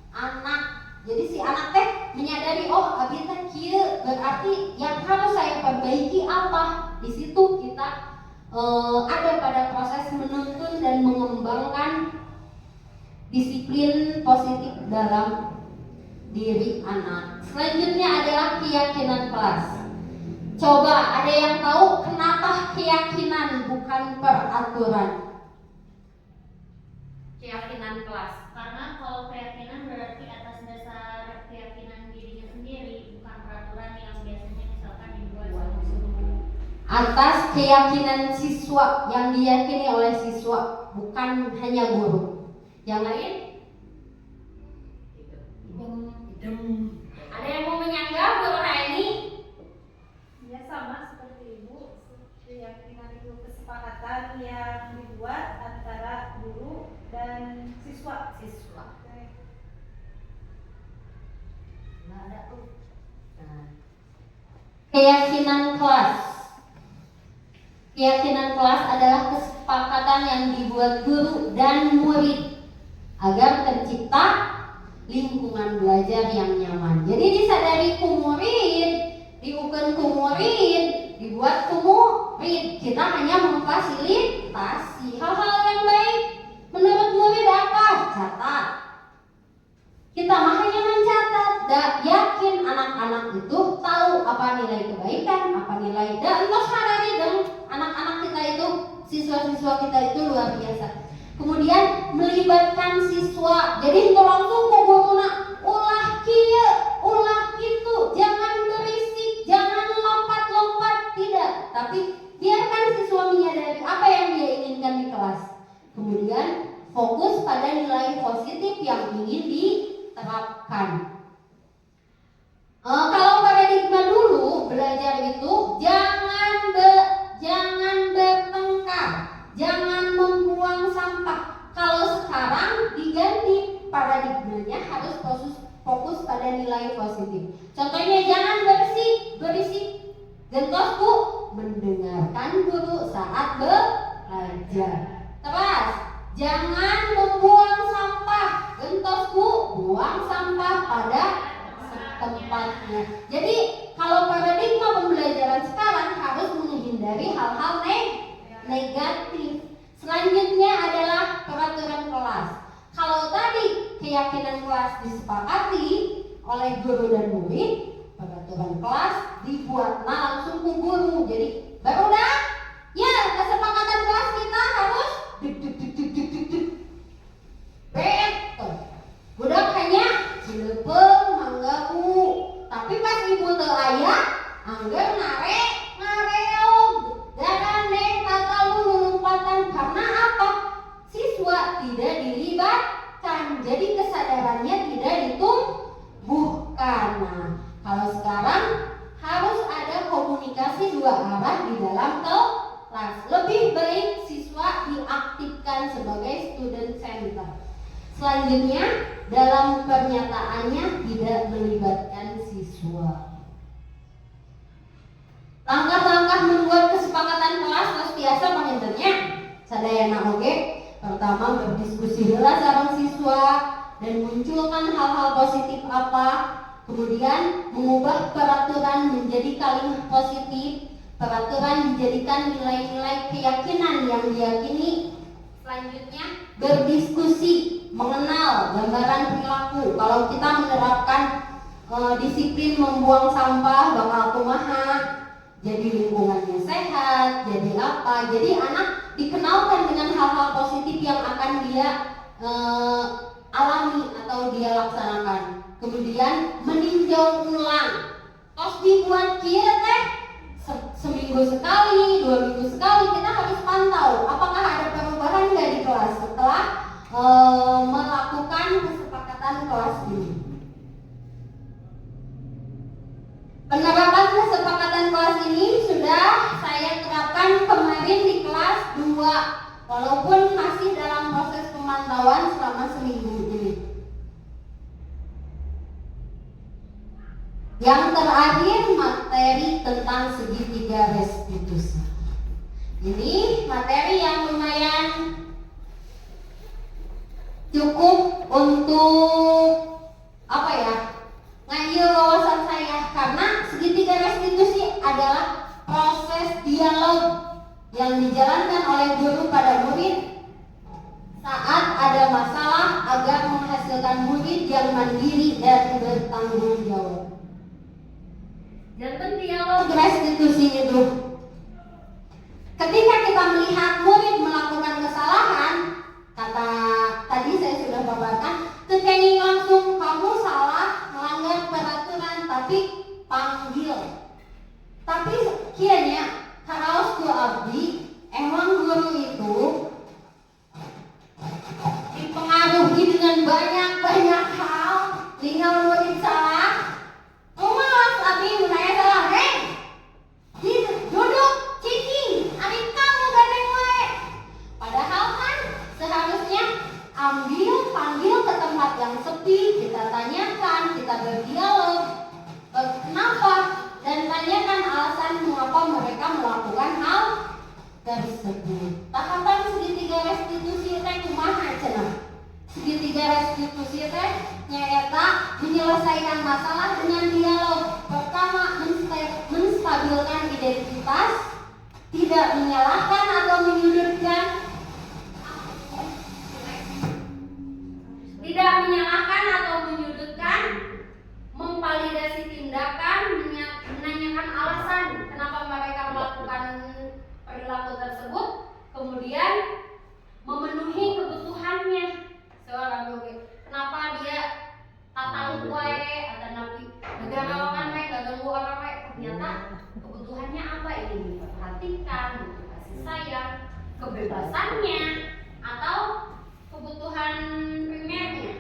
anak. Jadi si anak teh menyadari, oh abi teh kieu, berarti yang harus saya perbaiki apa? Di situ kita ada pada proses menuntun dan mengembangkan disiplin positif dalam diri anak. Selanjutnya adalah keyakinan kelas. Coba ada yang tahu kenapa keyakinan bukan peraturan? Keyakinan kelas. Karena kalau keyakinan berarti atas dasar keyakinan dirinya sendiri, bukan peraturan yang biasanya misalkan dibuat sama guru. Atas keyakinan siswa yang diyakini oleh siswa, bukan hanya guru. Yang lain? Ada yang mau menyanggah Bu Raini? Ya sama seperti ibu, keyakinan itu kesepakatan yang dibuat antara guru dan siswa. Nggak ada tuh. Nah. Keyakinan kelas. Keyakinan kelas adalah kesepakatan yang dibuat guru dan murid agar tercipta lingkungan belajar yang nyaman. Jadi disadari ku murid, diukur ku murid, dibuat ku murid. Kita hanya memfasilitasi hal-hal yang baik. Menurut murid apa? Catat. Kita mah hanya mencatat. Yakin anak-anak itu tahu apa nilai kebaikan, apa nilai dan entos harari dan anak-anak kita itu, siswa-siswa kita itu luar biasa. Kemudian melibatkan siswa. Jadi itu langsung ku guruna ulah kieu, ulah kitu, jangan berisik, jangan lompat-lompat, tidak. Tapi biarkan siswa menyadari apa yang dia inginkan di kelas. Kemudian fokus pada nilai positif yang ingin diterapkan. Kalau paradigma dulu belajar itu jangan bertengkar, jangan membuang sampah. Kalau sekarang diganti paradigmanya harus fokus pada nilai positif. Contohnya jangan berisik. Gentos Bu, mendengarkan guru saat belajar. Terus jangan membuang sampah. Gentos Bu, buang sampah pada tempatnya. Jadi kalau paradigma pembelajaran sekarang harus menghindari hal-hal negatif. Selanjutnya adalah peraturan kelas. Kalau tadi keyakinan kelas disepakati oleh guru dan murid, peraturan kelas dibuat langsung ke guru. Jadi baru dah, ya kesepakatan kelas kita harus betul. Budak hanya cilepeng mangga Bu. Tapi pas ibu teu aya, angger ngareog, darane tata lompatan. Karena apa? Siswa tidak dilibatkan. Jadi kesadarannya tidak ditumbuhkan. Nah, kalau sekarang harus ada komunikasi dua arah di dalam kelas. Lebih baik siswa diaktifkan sebagai student center. Selanjutnya dalam pernyataannya tidak melibatkan siswa. Langkah-langkah membuat kesepakatan kelas terus biasa pengentennya sadayana oge. Pertama, berdiskusi heula sareng siswa dan munculkan hal-hal positif apa. Kemudian mengubah peraturan menjadi kalimat positif. Peraturan dijadikan nilai-nilai keyakinan yang diyakini. Selanjutnya, berdiskusi, mengenal gambaran perilaku. Kalau kita menerapkan disiplin membuang sampah bakal kumaha, jadi lingkungannya sehat, jadi apa. Jadi anak dikenalkan dengan hal-hal positif yang akan dia alami atau dia laksanakan. Kemudian meninjau ulang. Tos dibuat kieu teh seminggu sekali, 2 minggu sekali kita harus pantau apakah ada perubahan nggak di kelas setelah melakukan kesepakatan kelas ini. Penerapan kesepakatan kelas ini sudah saya terapkan kemarin di kelas 2, walaupun masih dalam proses pemantauan selama seminggu ini. Yang terakhir, materi tentang segitiga restitusi. Ini materi yang lumayan cukup untuk ngayu wawasan saya, karena segitiga restitusi adalah proses dialog yang dijalankan oleh guru pada murid saat ada masalah agar menghasilkan murid yang mandiri dan bertanggung jawab. Jantan dialog restitusi itu, ketika kita melihat murid melakukan kesalahan, kata tadi saya sudah paparkan, kekenging langsung kamu salah melanggar peraturan, tapi panggil. Tapi kianya karaos ku abdi, emang guru itu dipengaruhi dengan banyak hal, tinggal murid salah. Malas abdi menanya salah, duduk, ciki, adik kamu gandeng wae. Padahal kan seharusnya panggil ke tempat yang sepi, kita tanyakan, kita berdialog, kenapa, dan tanyakan alasan mengapa mereka melakukan hal tersebut. Tahapan segitiga restitusi teh kumaha cenah? Segitiga restitusi teh nyaeta menyelesaikan masalah dengan dialog. Pertama, menstabilkan identitas, tidak menyalahkan atau menyudutkan. Tidak menyalahkan atau menyudutkan, memvalidasi tindakan, menanyakan alasan kenapa mereka melakukan perilaku tersebut, kemudian memenuhi kebutuhannya. Kenapa dia tata wae atau nabi negarawan wae ganggu orang wae, ternyata kebutuhannya apa ini diperhatikan, butuh kasih sayang, kebebasannya, atau kebutuhan primernya.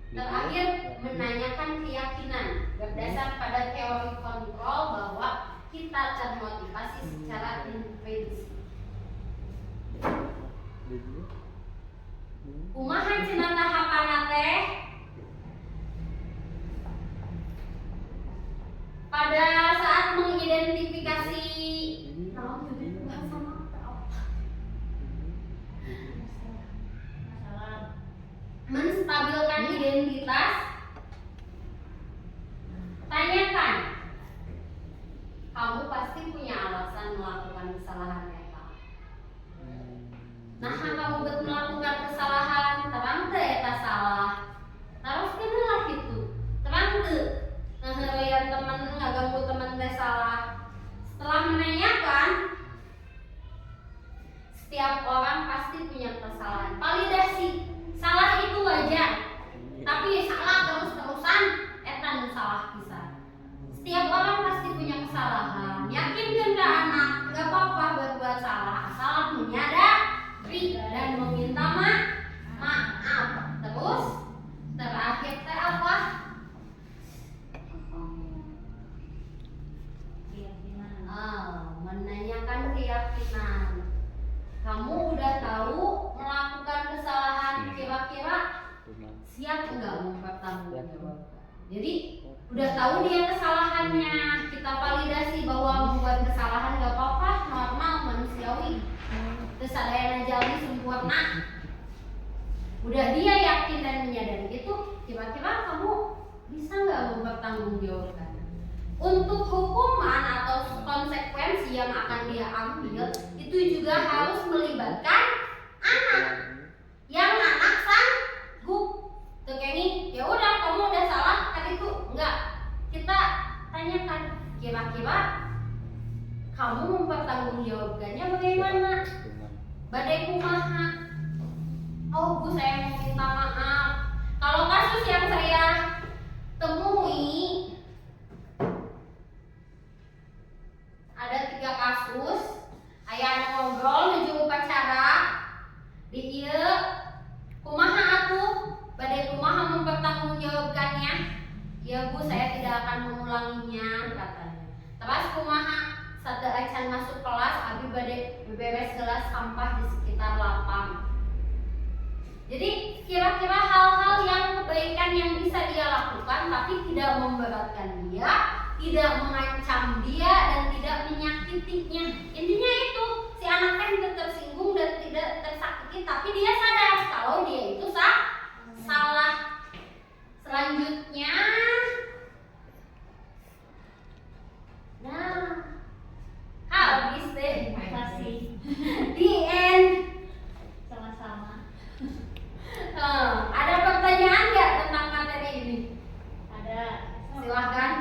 Terakhir, menanyakan keyakinan berdasar pada teori kontrol bahwa kita termotivasi secara intrinsik. Kumaha cenah tahapanna teh? Pada saat mengidentifikasi menstabilkan identitas, tanyakan, kamu pasti punya alasan melakukan kesalahan eta. Nah, kamu betul melakukan kesalahan, terang teu eta salah. Terus kenapa gitu? Terang teu ngaheureun teman ngaganggu teman teh salah. Setelah menanyakan, setiap orang pasti punya kesalahan. Validasi, salah itu wajar, tapi salah Jadi udah tahu dia kesalahannya, kita validasi bahwa membuat kesalahan gak apa-apa, normal, manusiawi. Terus ada yang najali sempurna. Udah dia yakin dan menyadari itu, kira-kira kamu bisa nggak mempertanggungjawabkan? Untuk hukuman atau konsekuensi yang akan dia ambil itu juga harus melibatkan anak. Yang anak sanggup. Tuh kayak ini, ya udah kamu udah salah kan itu enggak. Kita tanyakan kira-kira kamu mempertanggungjawabkannya bagaimana? Badai kumaha. Oh Bu, saya mau minta maaf. Kalau kasus yang saya temui ada 3 kasus. Aya ngobrol menuju upacara di ieu kumaha atuh badai kumaha mempertanggungjawabkannya. Ya Bu, saya tidak akan mengulanginya katanya. Terus kumaha saat masuk kelas abi badai beberes gelas sampah di sekitar lapang. Jadi kira-kira hal-hal yang kebaikan yang bisa dia lakukan tapi tidak memberatkan dia, tidak mengancam dia dan tidak menyakitinya. Intinya itu, si anak kan tidak tersinggung dan tidak tersakiti, tapi dia sadar kalau dia itu salah. Selanjutnya, nah habis deh. Terima kasih. The end. Sama-sama. Ada pertanyaan nggak tentang materi ini? Ada. Silahkan.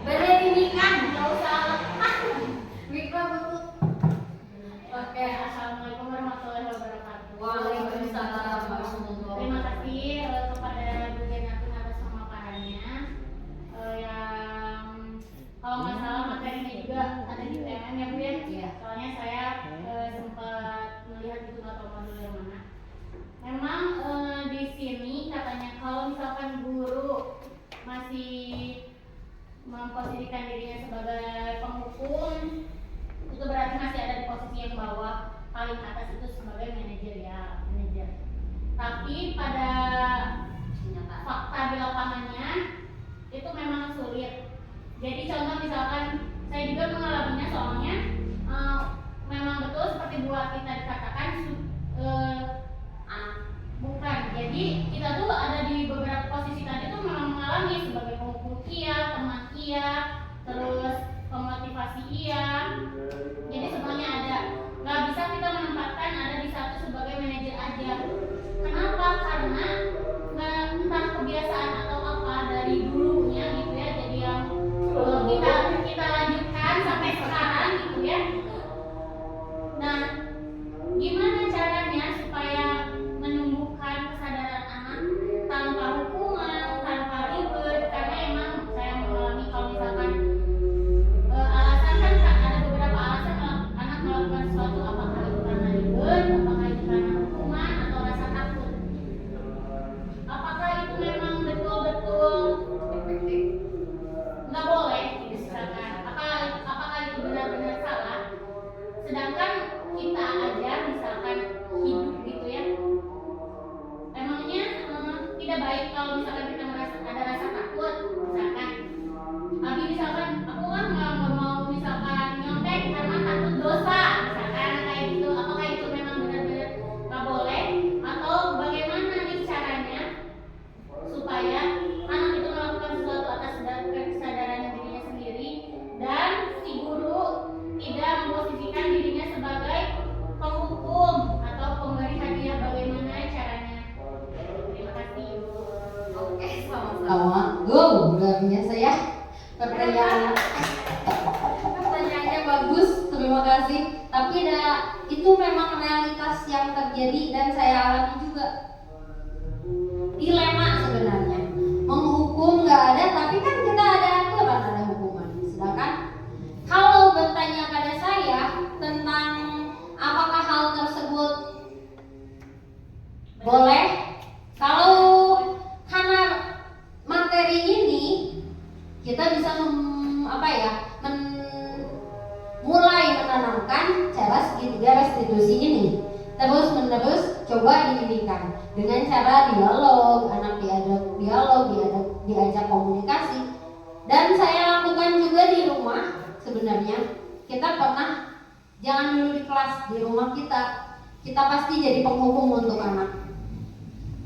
Berdiri ini kan, nggak usah mikro betul. Oke. Assalamualaikum warahmatullahi wabarakatuh. Waalaikumsalam warahmatullahi Terima wabarakatuh. kasih kepada Bu Janatun atas pemaparannya. Yang kalau nggak salah materi ini juga ada di TMM ya Bu ya. Iya. Soalnya saya sempat melihat itu nggak tahu modul yang mana. Memang di sini katanya kalau misalkan guru masih memposisikan dirinya sebagai penghukum, itu berarti masih ada di posisi yang bawah, paling atas itu sebagai manajer. Tapi pada fakta di lapangannya itu memang sulit. Jadi contoh misalkan saya juga mengalaminya, soalnya memang betul seperti Bu Ati tadi katakan, bukan. Jadi kita tuh ada di beberapa posisi tadi tuh memang mengalami sebagai penghukum iya, teman iya, terus pemotivasi iya. Jadi semuanya ada. Nggak bisa kita menempatkan ada di satu sebagai manajer aja. Kenapa? Karena nggak entah kebiasaan atau apa dari dulunya gitu ya. Jadi yang kita lanjutkan sampai sekarang gitu ya. Nah, gimana caranya supaya menumbuhkan kesadaran anak tanpa hukuman, tanpa ribet? Karena emang saya mengalami kalau misalkan alasan kan ada beberapa alasan anak melakukan sesuatu, apakah itu karena ribet, apakah itu karena hukuman atau rasa takut. Apakah itu memang betul-betul efektif? Nggak boleh misalkan. Apakah itu benar-benar salah? Sedangkan kita aja misalkan hidup gitu ya, emangnya tidak baik kalau misalkan kita merasa ada rasa takut. Misalkan Abi misalkan aku kan nggak mau misalkan nyontek karena takut dosa, misalkan kayak gitu. Apakah itu memang benar-benar nggak boleh, atau bagaimana nih caranya supaya anak itu melakukan sesuatu atas kesadaran dirinya sendiri dan si guru tidak memposisikan dirinya sebagai penghukum atau pemberi hadiah? Bagaimana caranya? Terima kasih. Oke, sama-sama. Luar biasa ya. Pertanyaannya bagus, terima kasih. Tapi itu memang realitas yang terjadi dan saya alami juga. Dilema sebenarnya. Menghukum nggak ada, tapi kan kita ada aturan, ada hukuman. Sedangkan kalau bertanya pada saya tentang apakah hal tersebut boleh, kalau karena materi ini kita bisa mulai menanamkan cara segitiga restitusi ini terus menerus coba diinikan. Dan saya lakukan juga di rumah. Sebenarnya kita pernah, jangan dulu di kelas, di rumah kita pasti jadi penghukum untuk anak,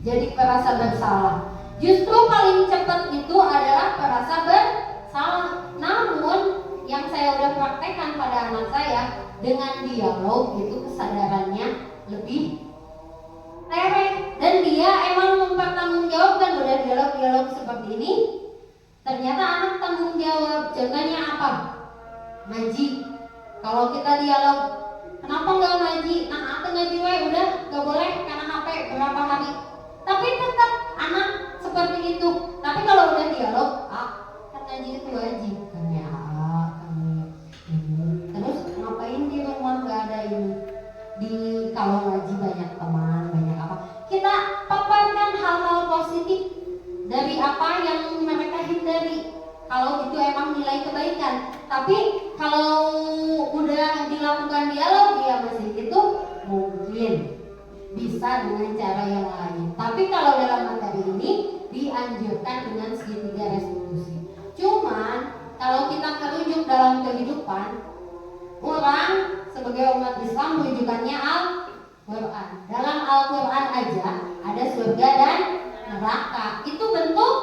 jadi perasa bersalah. Justru paling cepat itu adalah perasa bersalah. Namun yang saya udah praktekkan pada anak saya, dengan dialog itu kesadarannya lebih tereng, dan dia emang mempertanggungjawabkan. Udah dialog seperti ini, ternyata anak tanggung jawab. Contohnya apa? Ngaji. Kalau kita dialog, kenapa nggak ngaji? Nah, aku ngaji udah nggak boleh karena HP berapa hari. Tapi tetap anak seperti itu. Tapi kalau udah dialog, kan ngaji itu wajib kan ya. Terus ngapain di rumah nggak ada ini? Kalau ngaji banyak teman, banyak apa? Kita paparkan hal-hal positif dari apa yang mereka hindari. Kalau itu emang nilai kebaikan. Tapi kalau udah dilakukan dialog, ya masih itu mungkin bisa dengan cara yang lain. Tapi kalau dalam materi ini dianjurkan dengan segitiga restitusi. Cuman kalau kita merujuk dalam kehidupan, orang sebagai umat Islam rujukannya Al-Quran. Dalam Al-Quran aja ada surga dan neraka. Itu bentuk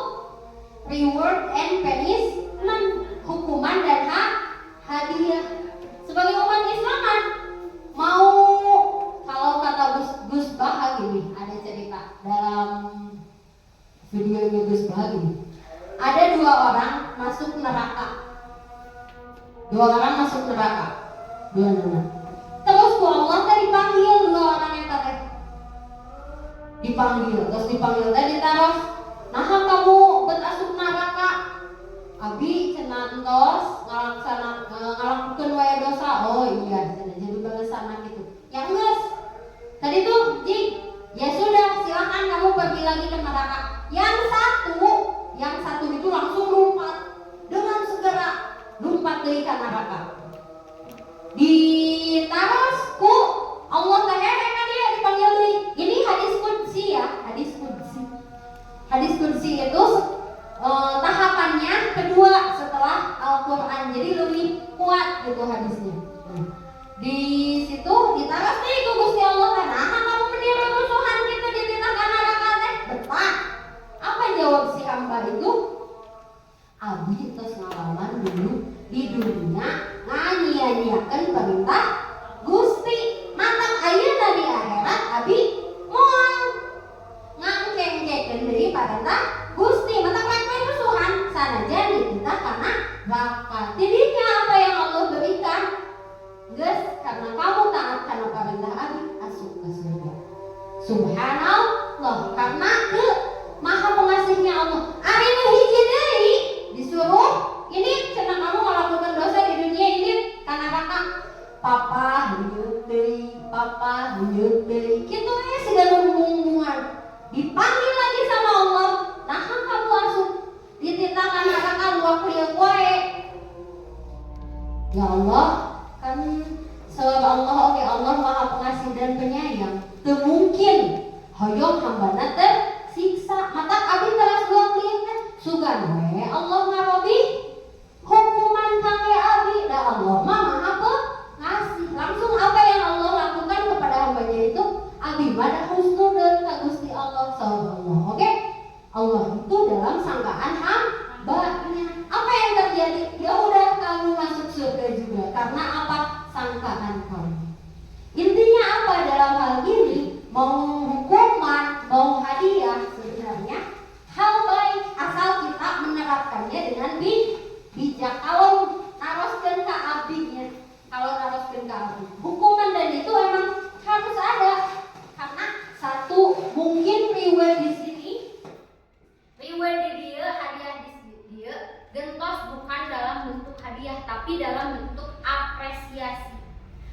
reward and punishment, hukuman dan hadiah. Sebagai umat Islam kan mau, kalau kata Gus Bah gini, ada cerita dalam videonya Gus Bah gini, ada dua orang masuk neraka. Terus Allah tadi dipanggil dua orang yang tadi dipanggil tadi taruh, nah kamu berasuk neraka. Abi cenah entos ngalakukeun wae dosa. Oh iya, jadi balasan gitu. Yang geus tadi tuh ya sudah, silakan kamu pergi lagi ke neraka. Yang satu itu langsung lompat dengan segera, lompat dari ke neraka. Ditarosku Allah tanya dia dipanggil deui. Ini hadis qudsi ya, hadis qudsi itu tahapannya kedua setelah Al-Quran, jadi lebih kuat gitu hadisnya. Di situ ditaras nih ke Gusti Allah, nah kamu meniru rusuhan gitu di titah neraka teh betah. Apa jawab si hamba itu? Abi terus ngalaman dulu di dunia nganyia-nyiakeun perintah Gusti, matang ayeuna di akhirat abi moal ngangkengkeun deui perintah Gusti, matang lakukan rusuhan sanajan dititah kana neraka. Tidinya apa yang Allah berikan? Geus karena kamu taat kana perintah abi asup ke surga. Subhanallah, karena ke maha pengasihnya Allah. Ari nu hiji deui disuruh ini cenah kamu melakukan dosa di dunia ini kana neraka. Papa heuyeut deui. Kitu we siga ngomong-ngomongan. Dipanggil lagi sama Allah. Nah kamu asup dititah kana neraka luak lieu wae. Ya Allah, kan Allah maha pengasih dan penyayang. Teu mungkin hoyong hambana tersiksa. Matak abi teras dua kliennya sugan we Allah ngarobi hukuman kangge abi. Da Allah mah maha pengasih. Langsung apa yang Allah lakukan kepada hambanya itu, abi pada husnudzon ka Gusti Allah sallallahu. Oke? Allah itu dalam sangkaan hambanya. Apa yang terjadi? Ya udah kamu masuk surga juga. Karena apa? Sangkaan kamu. Intinya apa dalam hal ini? Mau hukuman, mau hadiah, sebenarnya hal baik asal kita menerapkannya dengan bijak. Kalau naroskeun ka abinya, hukuman dan itu emang harus ada. Karena satu, mungkin reward di sini, reward di dia, hadiah di dia, gentos bukan dalam bentuk hadiah, tapi dalam bentuk apresiasi.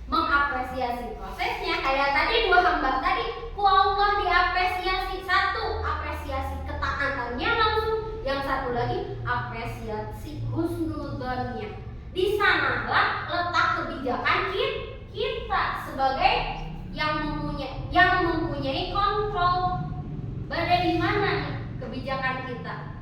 Mengapresiasi prosesnya, kayak tadi dua hamba tadi, ku Allah diapresiasi. Satu, apresiasi ketaatannya langsung. Yang satu lagi, apresiasi husnudzonnya. Di sanalah letak kebijakan kita sebagai yang mempunyai kontrol. Berada di mana nih kebijakan kita?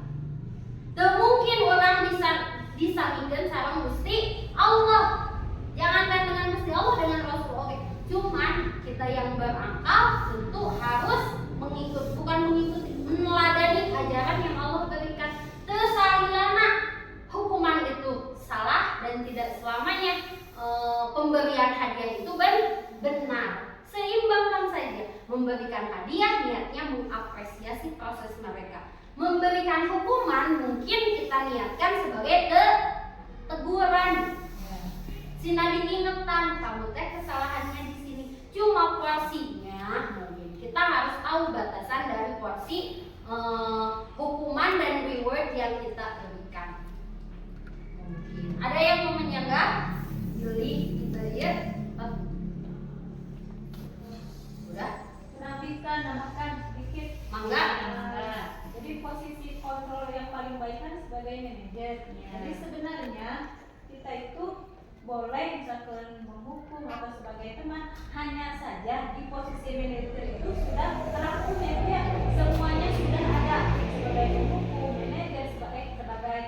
Teu mungkin orang bisa disamikan sareng Gusti Allah. Jangankan dengan Gusti Allah, dengan Rasul oke. Cuman kita yang berakal tentu harus meneladani ajaran yang Allah berikan. Teu salilana hukuman itu salah dan tidak selamanya pemberian hadiah itu benar. Seimbangkan saja. Memberikan hadiah niatnya mengapresiasi proses mereka. Memberikan hukuman mungkin kita niatkan sebagai teguran. Sina diingetan kamu teh kesalahannya di sini. Cuma porsinya mungkin kita harus tahu batasan dari porsi hukuman dan reward yang kita berikan. Mungkin ada yang mau menyanggah? Juli, kita lihat. Udah? Nabikan, namakan sedikit. Mangga. Jadi posisi kontrol yang paling baik kan sebagai manajer. Jadi sebenarnya kita itu boleh misalkan menghukum atau sebagai teman, hanya saja di posisi manajer itu sudah terangkum ya, semuanya sudah ada sebagai penghukum, manajer sebagai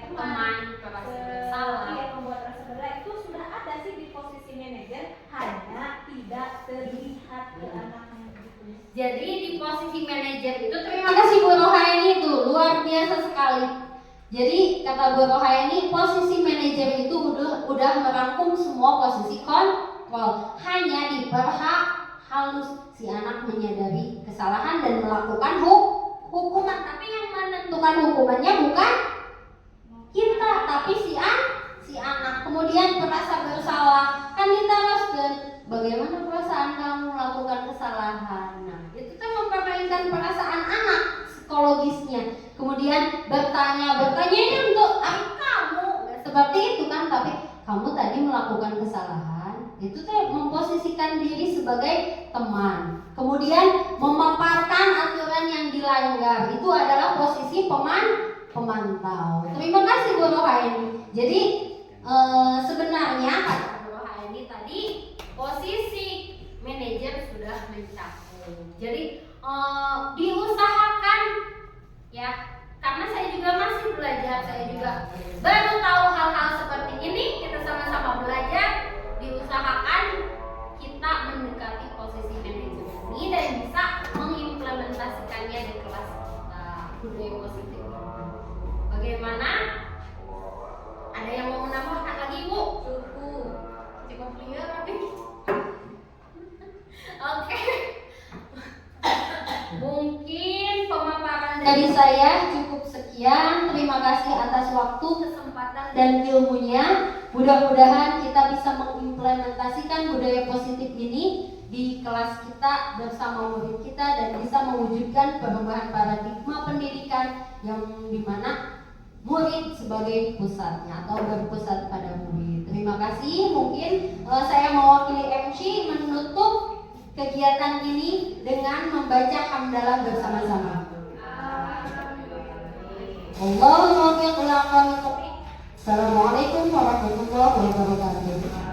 teman bersalah. Iya, membuat rasa bersalah itu sudah ada sih di posisi manajer, hanya tidak terlihat ke anaknya gitu. Jadi di posisi manajer itu terima kasih Bu Rohaini itu luar biasa sekali. Jadi kata Bu Rohaini posisi manajer itu udah merangkum semua posisi kontrol. Hanya halus si anak menyadari kesalahan dan melakukan hukuman. Tapi yang menentukan hukumannya bukan kita, tapi si anak. Kemudian merasa bersalah kan diteruskan. Bagaimana perasaan kamu melakukan kesalahan? Nah, itu kan mempermainkan perasaan anak psikologisnya. Kemudian bertanya untuk kamu seperti itu kan, tapi kamu tadi melakukan kesalahan. Itu tuh memposisikan diri sebagai teman. Kemudian memaparkan aturan yang dilanggar. Itu adalah posisi pemantau. Terima kasih Bu Rohaini. Jadi sebenarnya kata Bu Rohaini tadi posisi manajer sudah mencakup. Jadi diusahakan ya, karena saya juga masih belajar, saya juga baru tahu hal-hal seperti ini. Kita sama-sama belajar. Diusahakan kita mendekati posisi manajer ini dan bisa mengimplementasikannya di kelas kita. Budaya positif. Bagaimana? Ada yang mau menambahkan lagi, Bu? Cukup clear tapi. Oke. Mungkin pemaparan dari saya cukup sekian. Terima kasih atas waktu, kesempatan, dan ilmunya. Mudah-mudahan kita bisa mengimplementasikan budaya positif ini di kelas kita bersama murid kita dan bisa mewujudkan perubahan paradigma pendidikan yang dimana murid sebagai pusatnya atau berpusat pada murid. Terima kasih. Mungkin saya mewakili MC menutup kegiatan ini dengan membaca hamdalah bersama-sama. Assalamualaikum warahmatullahi wabarakatuh.